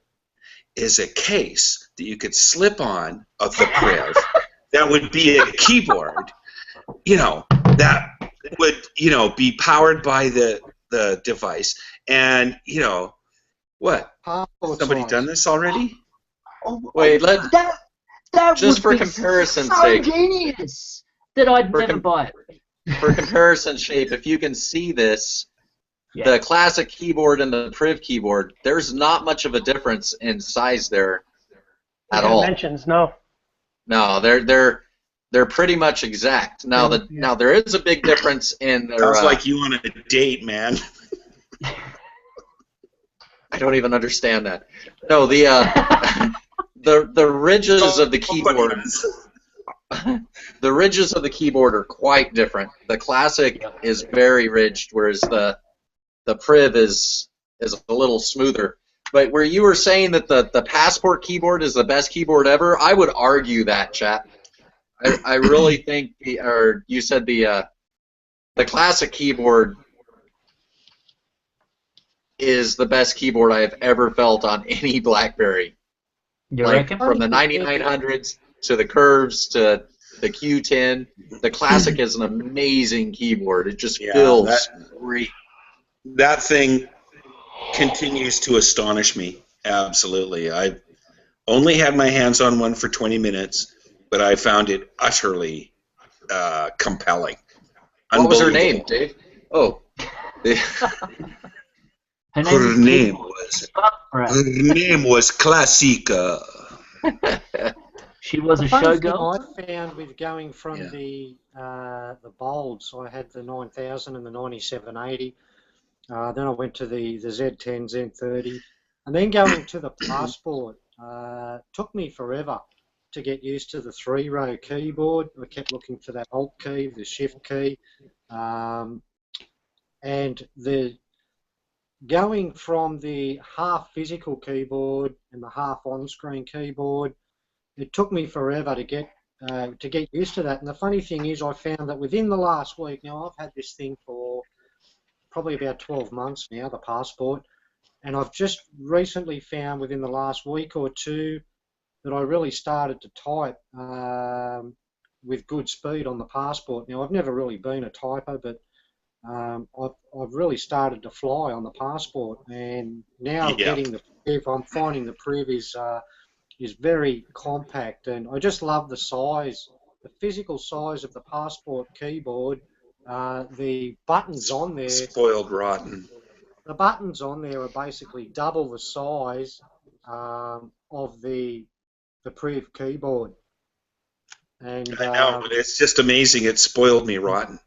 is a case that you could slip on of the Priv that would be a keyboard, that would, be powered by the device, and, what? Somebody done this already?
Wait,
that
just
would
for
be
comparison's
so
sake.
Genius that I'd never buy it.
For comparison shape, if you can see this, the Classic keyboard and the Priv keyboard, there's not much of a difference in size there at all.
Dimensions, no.
No, they're pretty much exact. Now now there is a big difference in their.
Sounds like you on a date, man.
I don't even understand that. No, the ridges of the keyboard. The ridges of the keyboard are quite different. The Classic is very ridged, whereas the Priv is a little smoother. But where you were saying that the Passport keyboard is the best keyboard ever, I would argue that, chat. I really think you said the Classic keyboard is the best keyboard I have ever felt on any BlackBerry.
You reckon?
From the 9900s to the Curves to the Q10, the Classic is an amazing keyboard. It just feels great.
That thing continues to astonish me. Absolutely. I only had my hands on one for 20 minutes, but I found it utterly compelling.
What was her name, Dave? Oh.
Her name was Classica.
She was a showgirl.
I found with going from the bold, so I had the 9000 and the 9780. Then I went to the Z10, Z30, and then going to the Passport took me forever. to get used to the 3-row keyboard. I kept looking for that Alt key, the Shift key, and the going from the half physical keyboard and the half on-screen keyboard, it took me forever to get used to that. And the funny thing is, I found that within the last week, now I've had this thing for probably about 12 months now, the Passport, and I've just recently found within the last week or two that I really started to type with good speed on the Passport. Now, I've never really been a typer, but I've really started to fly on the Passport, and now getting the Priv, I'm finding the Priv is very compact, and I just love the size, the physical size of the Passport keyboard. The buttons on there,
spoiled rotten.
The buttons on there are basically double the size of the Priv keyboard. And
I know, it's just amazing. It spoiled me rotten.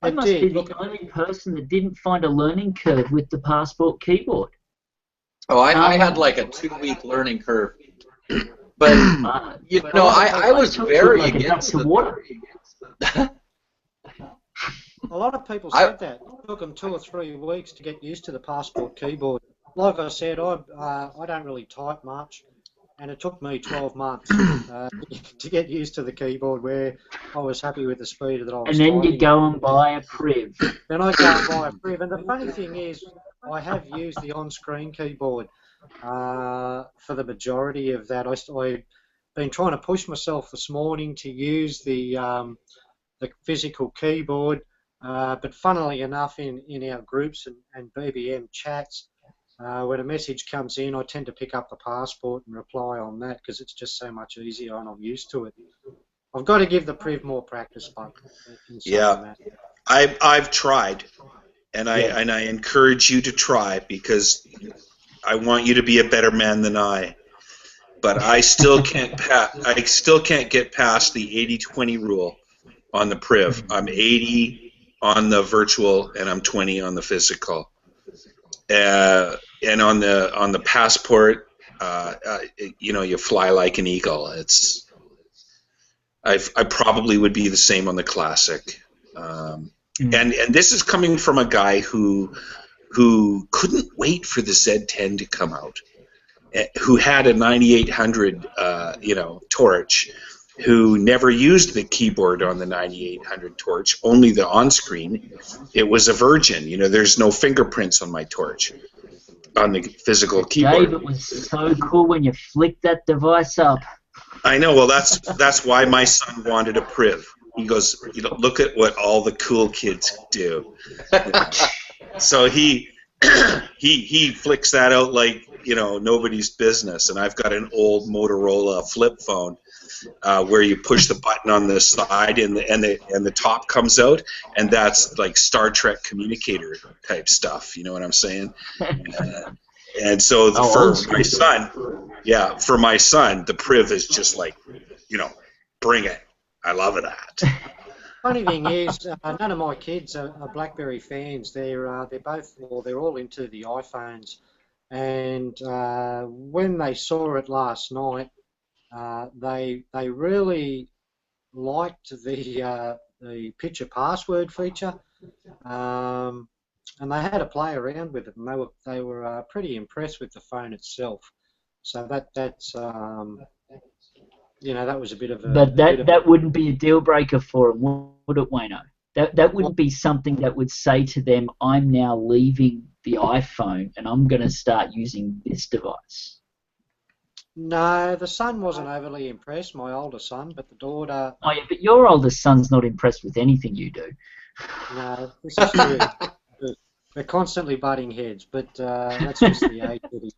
I must be the only person that didn't find a learning curve with the Passport keyboard.
Oh, I had like a 2-week learning curve. But, I was very against the water.
A lot of people said that. It took them 2 or 3 weeks to get used to the Passport keyboard. Like I said, I don't really type much, and it took me 12 months to get used to the keyboard, where I was happy with the speed that I was typing.
And then you go and buy a Priv.
Then I go and buy a Priv. And the funny thing is, I have used the on-screen keyboard for the majority of that. I've been trying to push myself this morning to use the physical keyboard, but funnily enough, in our groups and BBM chats, when a message comes in, I tend to pick up the Passport and reply on that because it's just so much easier and I'm used to it. I've got to give the Priv more practice, but
yeah, I've tried, and I encourage you to try, because I want you to be a better man than I. But I still can't get past the 80-20 rule on the Priv. I'm 80 on the virtual and I'm 20 on the physical. And on the Passport, you fly like an eagle. I probably would be the same on the Classic. And this is coming from a guy who couldn't wait for the Z10 to come out, who had a 9800 torch, who never used the keyboard on the 9800 torch, only the on-screen. It was a virgin. There's no fingerprints on my torch, on the physical keyboard.
Dave, it was so cool when you flicked that device up.
I know. Well, that's why my son wanted a Priv. He goes, look at what all the cool kids do. So he flicks that out like nobody's business. And I've got an old Motorola flip phone where you push the button on the side and the top comes out, and that's like Star Trek communicator type stuff. You know what I'm saying? And so for my son, the Priv is just like, bring it. I love that.
Funny thing is, none of my kids are BlackBerry fans. They're all into the iPhones, and when they saw it last night, they really liked the picture password feature, and they had to play around with it, and they were pretty impressed with the phone itself. So that's that was a bit of a.
But that wouldn't be a deal breaker for them, would it, Wayno? That wouldn't be something that would say to them, I'm now leaving the iPhone and I'm going to start using this device.
No, the son wasn't overly impressed, my older son, but the daughter...
Oh, yeah, but your older son's not impressed with anything you do.
No, this is true. We're constantly butting heads, but that's just the age that he...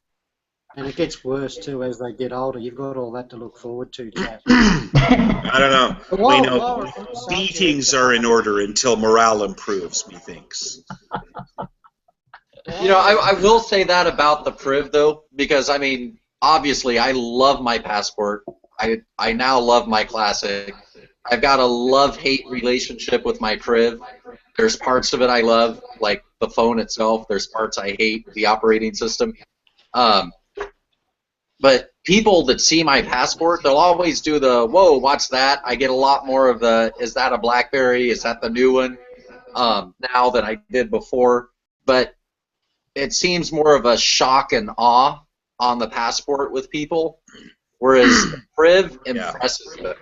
And it gets worse, too, as they get older. You've got all that to look forward to, Jack.
I don't know. We know beatings are in order until morale improves, methinks.
I will say that about the Priv, though, because, obviously, I love my Passport. I now love my Classic. I've got a love-hate relationship with my Priv. There's parts of it I love, like the phone itself. There's parts I hate, the operating system. But people that see my passport, they'll always do the, whoa, what's that? I get a lot more of the, is that a BlackBerry? Is that the new one? Now than I did before. But it seems more of a shock and awe on the passport with people, whereas the Priv impresses them.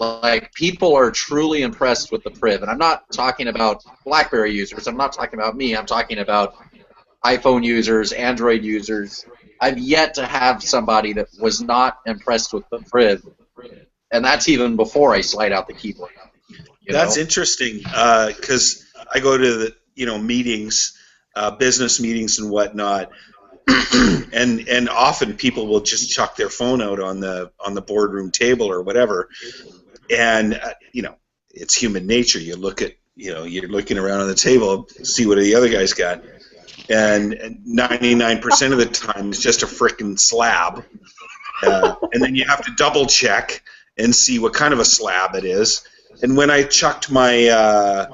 Like, people are truly impressed with the Priv. And I'm not talking about BlackBerry users. I'm not talking about me. I'm talking about iPhone users, Android users. I've yet to have somebody that was not impressed with the Priv, and that's even before I slide out the keyboard.
That's interesting, because I go to the meetings, business meetings and whatnot, and often people will just chuck their phone out on the boardroom table or whatever, and it's human nature. You look at you're looking around on the table, see what the other guy's got. And 99% of the time it's just a frickin' slab, and then you have to double check and see what kind of a slab it is. And when I chucked my,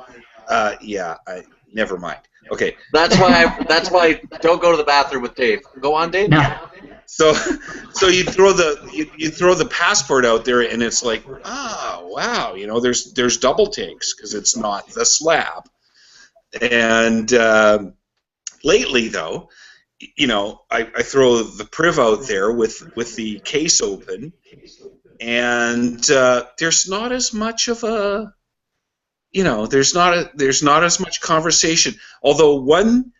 never mind. Okay.
That's why don't go to the bathroom with Dave. Go on, Dave.
No.
So you throw the passport out there, and it's like, wow, there's double takes because it's not the slab, and. Lately, though, I throw the Priv out there with the case open, and there's not as much of a, there's not as much conversation. Although one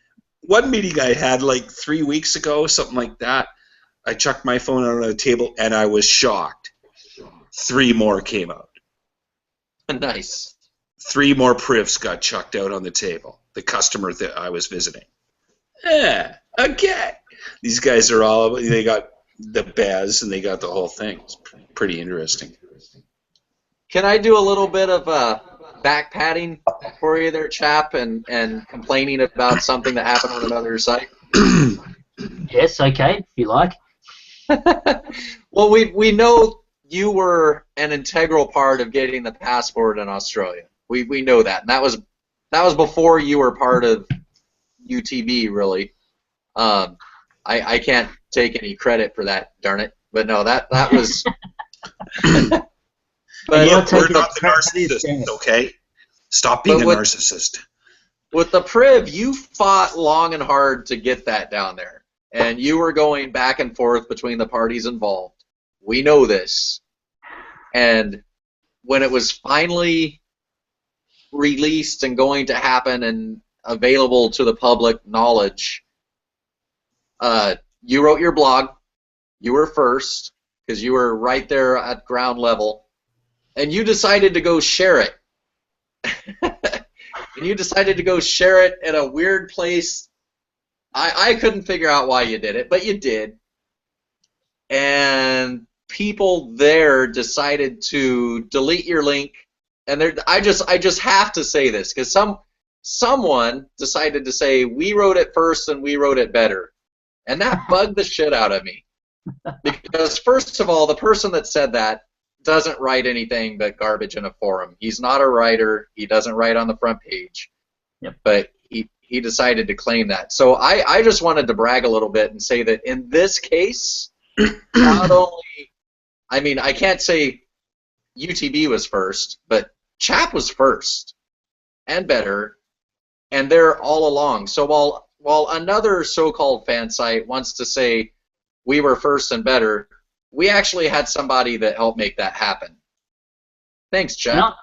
meeting I had like 3 weeks ago, something like that, I chucked my phone out on the table, and I was shocked. 3 more came out.
Nice.
3 more Privs got chucked out on the table. The customer that I was visiting. Yeah, okay. These guys they got the Bez and they got the whole thing. It's pretty interesting.
Can I do a little bit of back patting for you there, chap, and complaining about something that happened on another site?
Yes, okay, if you like.
Well, we know you were an integral part of getting the passport in Australia. We know that, and that was before you were part of UTB, really. I can't take any credit for that, darn it. But no, that was. But
we're not the narcissist, okay? Stop being a narcissist.
With the Priv, you fought long and hard to get that down there, and you were going back and forth between the parties involved. We know this, and when it was finally released and going to happen and available to the public knowledge, you wrote your blog. You were first because you were right there at ground level, and you decided to go share it. And you decided to go share it at a weird place. I couldn't figure out why you did it, but you did. And people there decided to delete your link. And I just have to say this because someone decided to say we wrote it first and we wrote it better, and that bugged the shit out of me. Because first of all, the person that said that doesn't write anything but garbage in a forum. He's not a writer. He doesn't write on the front page.
Yep.
But he decided to claim that. So I just wanted to brag a little bit and say that in this case, not only, I mean, I can't say UTB was first, but Chap was first and better, and they're all along. So while another so-called fan site wants to say we were first and better, we actually had somebody that helped make that happen. Thanks, Chap.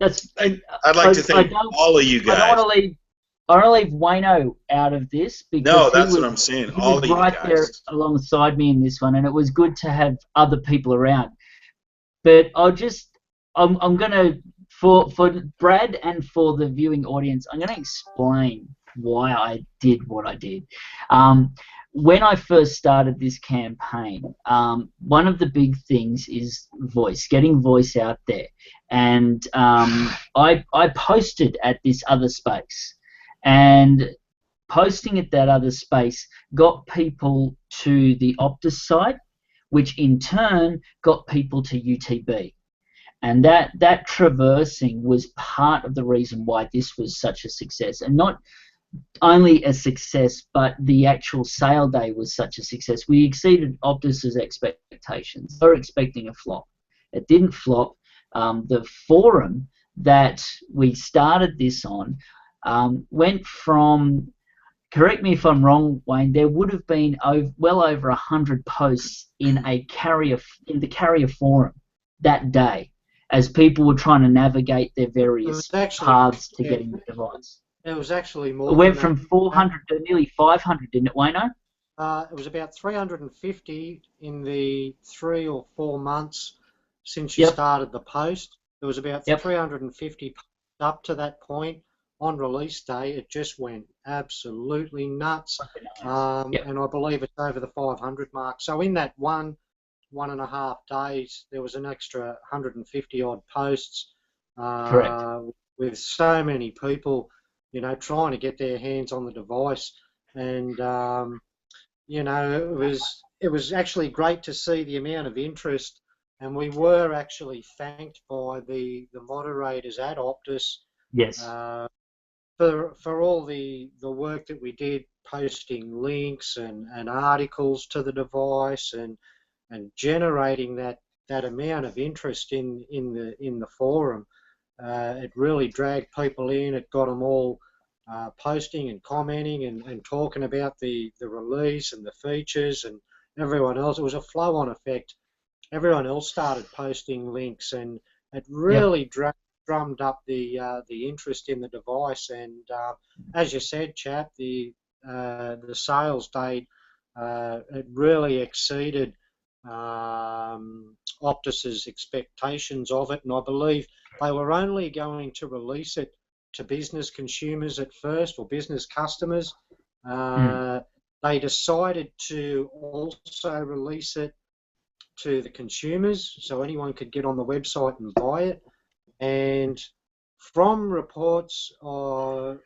No,
I'd like to thank all of you guys.
I don't want to leave Wayno out of this because
that's what I'm saying. All of you
right
guys.
there alongside me in this one, and it was good to have other people around. But I'm gonna for Brad and for the viewing audience, I'm gonna explain why I did what I did. When I first started this campaign, one of the big things is voice, getting voice out there. And I posted at this other space. And posting at that other space got people to the Optus site, which in turn got people to UTB. And that traversing was part of the reason why this was such a success. And not only a success, but the actual sale day was such a success. We exceeded Optus's expectations. They were expecting a flop. It didn't flop. The forum that we started this on went from, correct me if I'm wrong, Wayne, there would have been well over 100 posts in the carrier forum that day, as people were trying to navigate their various paths to getting the device.
It was actually more.
It went from 400 to nearly 500, didn't it, Wayno?
It was about 350 in the 3 or 4 months since you started the post. There was about 350 up to that point. On release day, it just went absolutely nuts. And I believe it's over the 500 mark. So in that 1.5 days, there was an extra 150 odd posts.
Correct.
With so many people, trying to get their hands on the device. And, it was actually great to see the amount of interest. And we were actually thanked by the moderators at Optus.
Yes.
For all the work that we did, posting links and articles to the device and generating that amount of interest in the forum. It really dragged people in. It got them all posting and commenting and talking about the release and the features, and everyone else. It was a flow-on effect. Everyone else started posting links, and it really drummed up the interest in the device. And as you said, chap, the sales date it really exceeded Optus's expectations of it, and I believe they were only going to release it to business consumers at first, or business customers. They decided to also release it to the consumers, so anyone could get on the website and buy it. And from reports of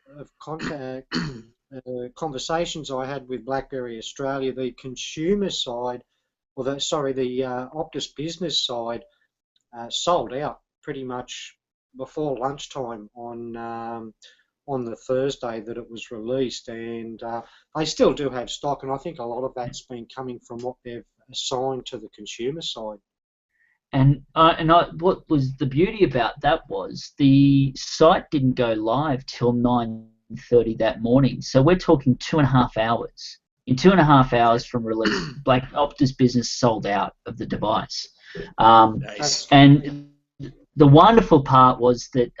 conversations I had with BlackBerry Australia, the consumer side, or the Optus business side, sold out pretty much before lunchtime on the Thursday that it was released, and they still do have stock, and I think a lot of that's been coming from what they've assigned to the consumer side.
And what was the beauty about that was the site didn't go live till 9:30 that morning. So we're talking 2.5 hours. In 2.5 hours from release, Optus Business sold out of the device.
Nice.
And the wonderful part was that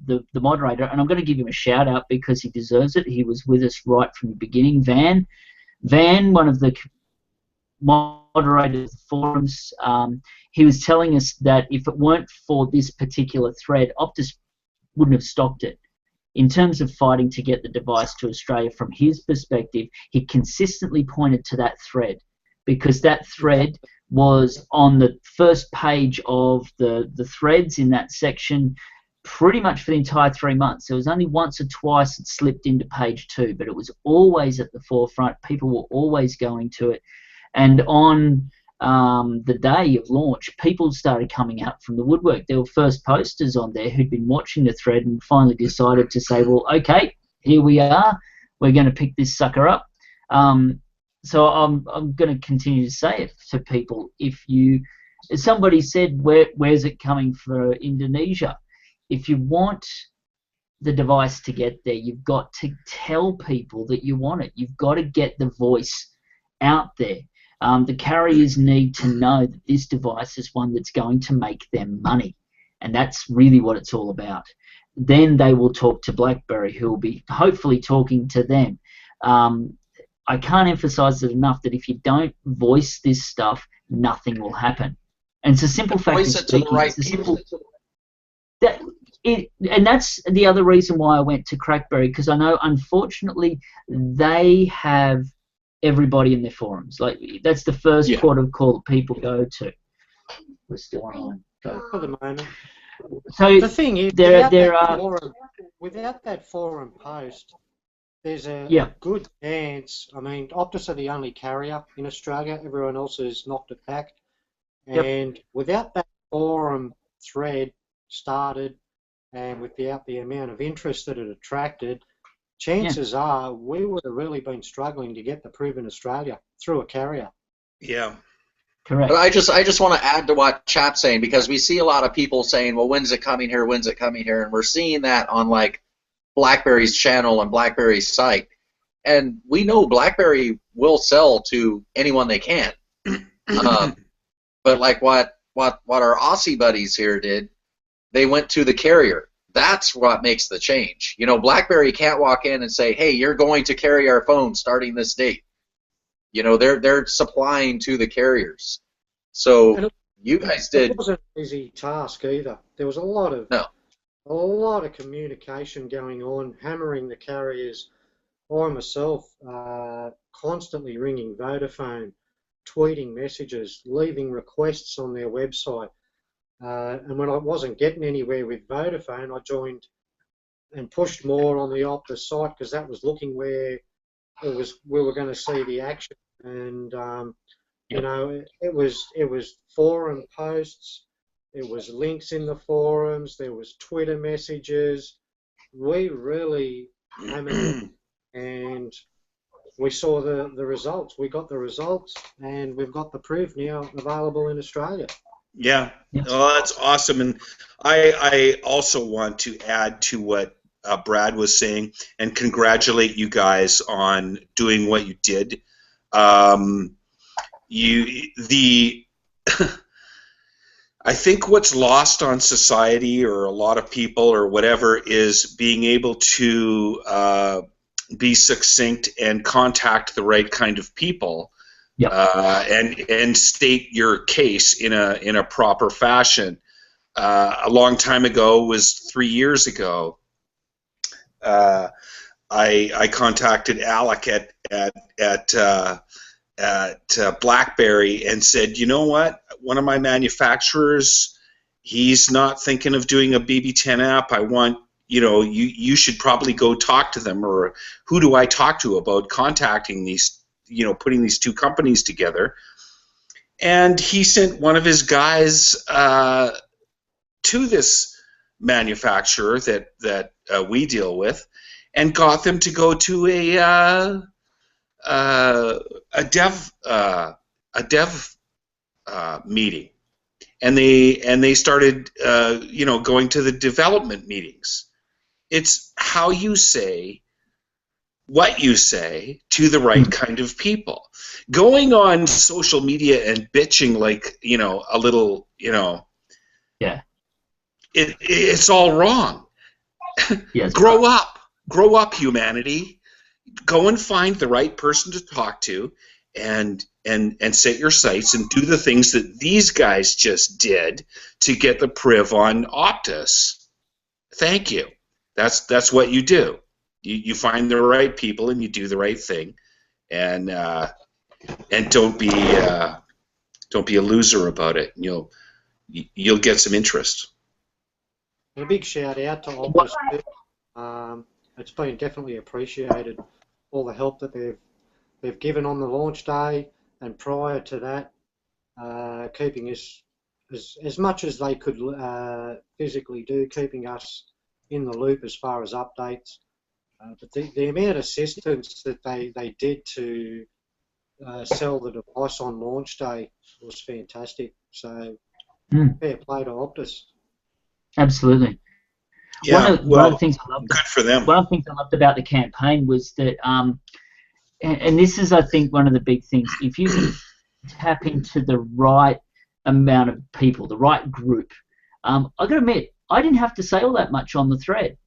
the moderator, and I'm going to give him a shout out because he deserves it. He was with us right from the beginning. Van, one of the moderators of the forums, he was telling us that if it weren't for this particular thread, Optus wouldn't have stopped it. In terms of fighting to get the device to Australia, from his perspective, he consistently pointed to that thread, because that thread was on the first page of the threads in that section pretty much for the entire 3 months. There was only once or twice it slipped into page 2, but it was always at the forefront. People were always going to it. And on the day of launch, people started coming out from the woodwork. There were first posters on there who'd been watching the thread and finally decided to say, well, okay, here we are. We're going to pick this sucker up. So I'm going to continue to say it to people. If somebody said, where's it coming for Indonesia? If you want the device to get there, you've got to tell people that you want it. You've got to get the voice out there. The carriers need to know that this device is one that's going to make them money, and that's really what it's all about. Then they will talk to BlackBerry, who will be hopefully talking to them. I can't emphasize it enough that if you don't voice this stuff, nothing will happen. And it's a simple fact of speaking. And that's the other reason why I went to Crackberry, because I know, unfortunately, they have everybody in their forums. Like, that's the first port of call that people go to. We're still online.
For the moment.
So
the thing is, without that forum post, there's a good chance. I mean, Optus are the only carrier in Australia. Everyone else has knocked it back. And without that forum thread started, and without the amount of interest that it attracted, chances are we would have really been struggling to get the Priv in Australia through a carrier.
Yeah.
Correct.
But I just want to add to what Chap's saying, because we see a lot of people saying, well, when's it coming here? When's it coming here? And we're seeing that on like BlackBerry's channel and BlackBerry's site. And we know BlackBerry will sell to anyone they can. But like what our Aussie buddies here did, they went to the carrier. That's what makes the change. You know, BlackBerry can't walk in and say, hey, you're going to carry our phone starting this date. You know, they're supplying to the carriers. So you guys did.
It wasn't an easy task either. There was a lot of communication going on, hammering the carriers. I myself constantly ringing Vodafone, tweeting messages, leaving requests on their website. And when I wasn't getting anywhere with Vodafone, I joined and pushed more on the Optus site, because that was looking where we were going to see the action. And you know, it was forum posts, it was links in the forums, there was Twitter messages. We really hammered it, and we saw the results. We got the results, and we've got the Priv now available in Australia.
Yeah, well, that's awesome. And I also want to add to what Brad was saying and congratulate you guys on doing what you did. I think what's lost on society, or a lot of people or whatever, is being able to be succinct and contact the right kind of people.
Yep.
And state your case in a proper fashion. A long time ago, was 3 years ago, I contacted Alec at BlackBerry and said, you know what, one of my manufacturers, he's not thinking of doing a BB10 app. I want, you know, you should probably go talk to them, or who do I talk to about contacting these, you know, putting these two companies together. And he sent one of his guys to this manufacturer that we deal with, and got them to go to a dev meeting, and they started you know, going to the development meetings. It's how you say what you say to the right kind of people. Going on social media and bitching like, you know, a little, you know, it's all wrong.
Yes.
Grow up, humanity. Go and find the right person to talk to, and set your sights and do the things that these guys just did to get the Priv on Optus. Thank you. That's what you do. You find the right people and you do the right thing, and don't be a loser about it. You'll get some interest.
And a big shout out to Optus. It's been definitely appreciated, all the help that they've given on the launch day and prior to that, keeping us as much as they could physically do, keeping us in the loop as far as updates. But the amount of assistance that they did to sell the device on launch day was fantastic. So fair play to Optus.
Absolutely.
Yeah,
one of the things I loved,
good for them.
One of the things I loved about the campaign was that, and this is, I think, one of the big things. If you can tap into the right amount of people, the right group, I got to admit, I didn't have to say all that much on the thread.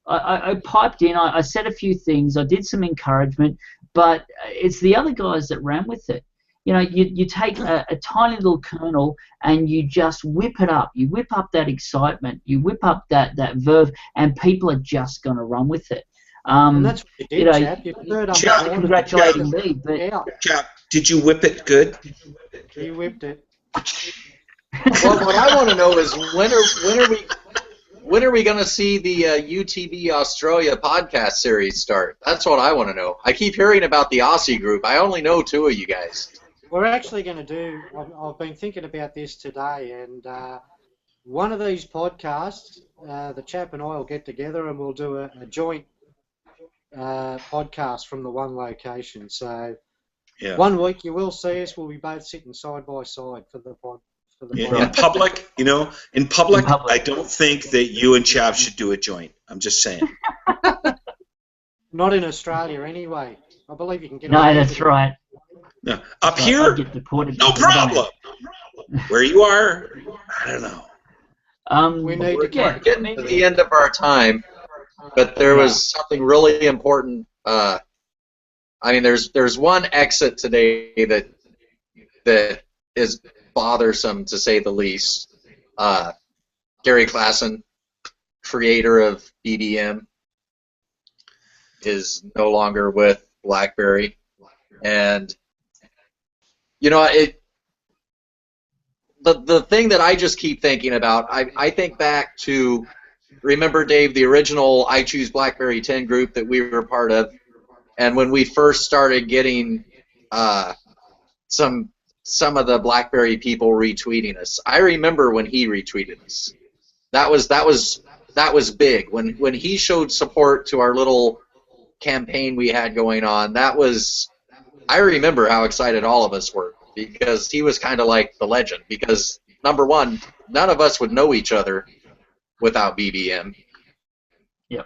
I piped in, I said a few things, I did some encouragement, but it's the other guys that ran with it. You know, you take a tiny little kernel and you just whip it up. You whip up that excitement. You whip up that verve, and people are just going to run with it.
And that's what you did,
you know,
Chap. You heard
Chap, congratulating me, but
Chap, did you whip it good?
You whipped it.
Well, what I want to know is when are we going to see the UTB Australia podcast series start? That's what I want to know. I keep hearing about the Aussie group. I only know 2 of you guys.
We're actually going to do, I've been thinking about this today, and one of these podcasts, the Chap and I will get together and we'll do a joint podcast from the one location. So
Yeah.
1 week you will see us. We'll be both sitting side by side for the pod.
In public, in public, I don't think that you and Chap should do a joint. I'm just saying.
Not in Australia, anyway. I believe you can get.
No, that's right.
No. Up here,
get deported
no problem. Where you are, I don't know.
We need
we're
to
getting to the end of our time, but there was something really important. I mean, there's one exit today that is bothersome, to say the least. Gary Klassen, creator of BBM, is no longer with BlackBerry, and the thing that I just keep thinking about, I think back to, remember, Dave, the original I Choose BlackBerry 10 group that we were part of, and when we first started getting some of the BlackBerry people retweeting us. I remember when he retweeted us. That was big. When he showed support to our little campaign we had going on, I remember how excited all of us were, because he was kind of like the legend, because number one, none of us would know each other without BBM.
Yep.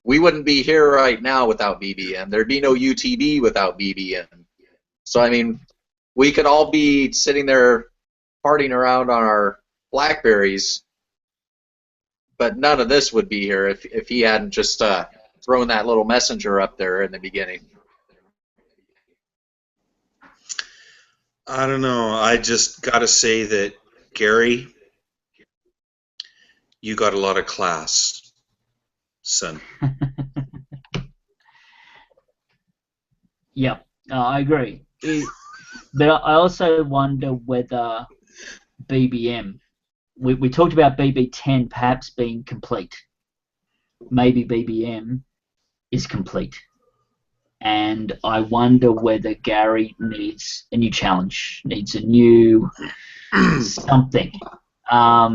We wouldn't be here right now without BBM. There'd be no UTB without BBM. So, I mean, we could all be sitting there partying around on our BlackBerries, but none of this would be here if he hadn't just thrown that little messenger up there in the beginning.
I don't know. I just got to say that, Gary, you got a lot of class, son.
Yeah, I agree. But I also wonder whether BBM, we talked about BB10 perhaps being complete. Maybe BBM is complete. And I wonder whether Gary needs a new challenge, needs a new something. I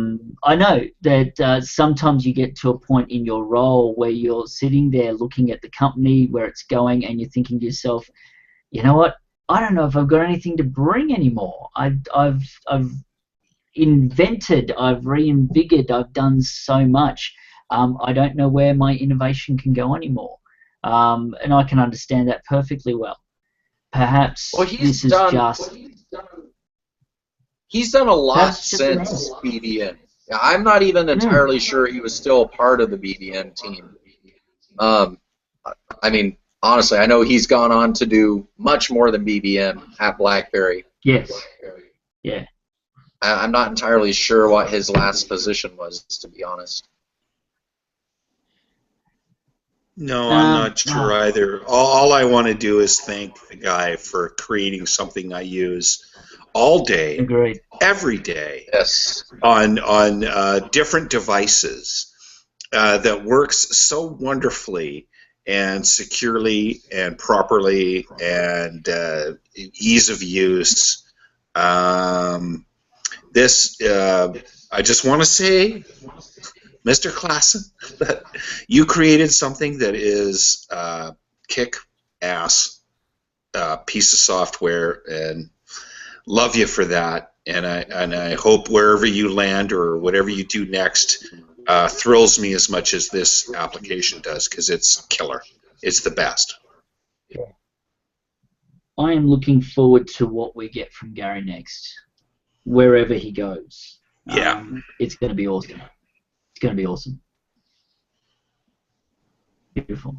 know that sometimes you get to a point in your role where you're sitting there looking at the company, where it's going, and you're thinking to yourself, you know what? I don't know if I've got anything to bring anymore. I've invented, I've reinvigorated, I've done so much. I don't know where my innovation can go anymore. And I can understand that perfectly well. Perhaps this is just...
He's done a lot since BBM. I'm not even entirely sure he was still part of the BBM team. I mean, honestly, I know he's gone on to do much more than BBM at BlackBerry.
Yes. Yeah.
I'm not entirely sure what his last position was, to be honest.
No, I'm not sure either. All I want to do is thank the guy for creating something I use all day,
Agreed.
every day,
yes,
on different devices that works so wonderfully and securely and properly and ease of use. I just want to say, Mr. Klassen, that you created something that is kick-ass piece of software, and love you for that. And I hope wherever you land or whatever you do next thrills me as much as this application does, because it's killer. It's the best.
I am looking forward to what we get from Gary next, wherever he goes.
Yeah.
It's going to be awesome. It's going to be awesome. Beautiful.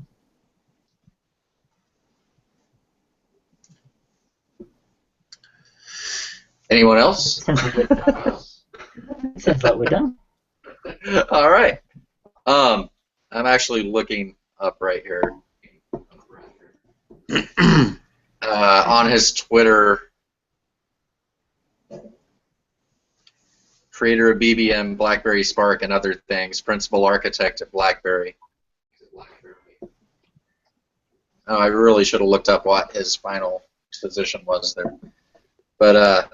Anyone else?
Sounds like we're done.
All right. I'm actually looking up right here. On his Twitter, creator of BBM, BlackBerry Spark, and other things, principal architect at BlackBerry. Oh, I really should have looked up what his final position was there. But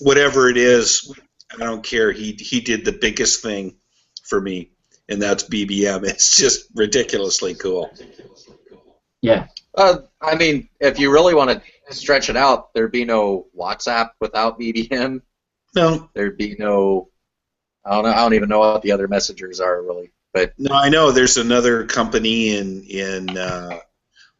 whatever it is, I don't care. He did the biggest thing for me. and that's BBM. It's just ridiculously cool.
Yeah.
I mean, if you really want to stretch it out, there'd be no WhatsApp without BBM.
No,
There'd be no. I don't know. I don't even know what the other messengers are really. But
no, I know there's another company in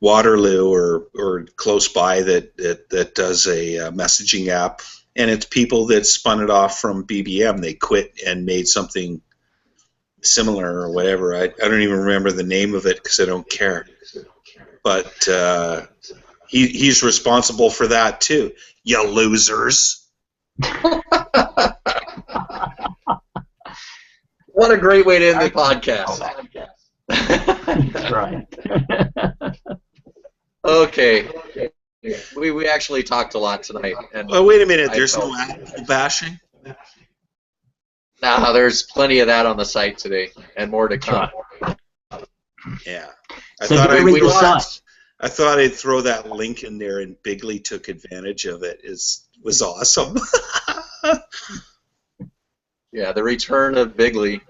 Waterloo or close by that does a messaging app, and it's people that spun it off from BBM. They quit and made something similar or whatever. I don't even remember the name of it because I don't care. But he's responsible for that too. You losers.
what a great way to end the podcast.
That's right.
Okay. We actually talked a lot tonight. And
Oh, wait a minute. There's no Apple bashing?
Nah, there's plenty of that on the site today, and more to come.
Yeah.
So do we read the site?
I thought I'd throw that link in there, and Bigley took advantage of it. It was awesome.
Yeah, the return of Bigley.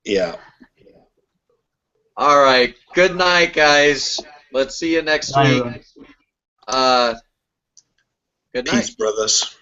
Yeah.
All right. Good night, guys. Let's see you next week. Good night.
Peace, brothers.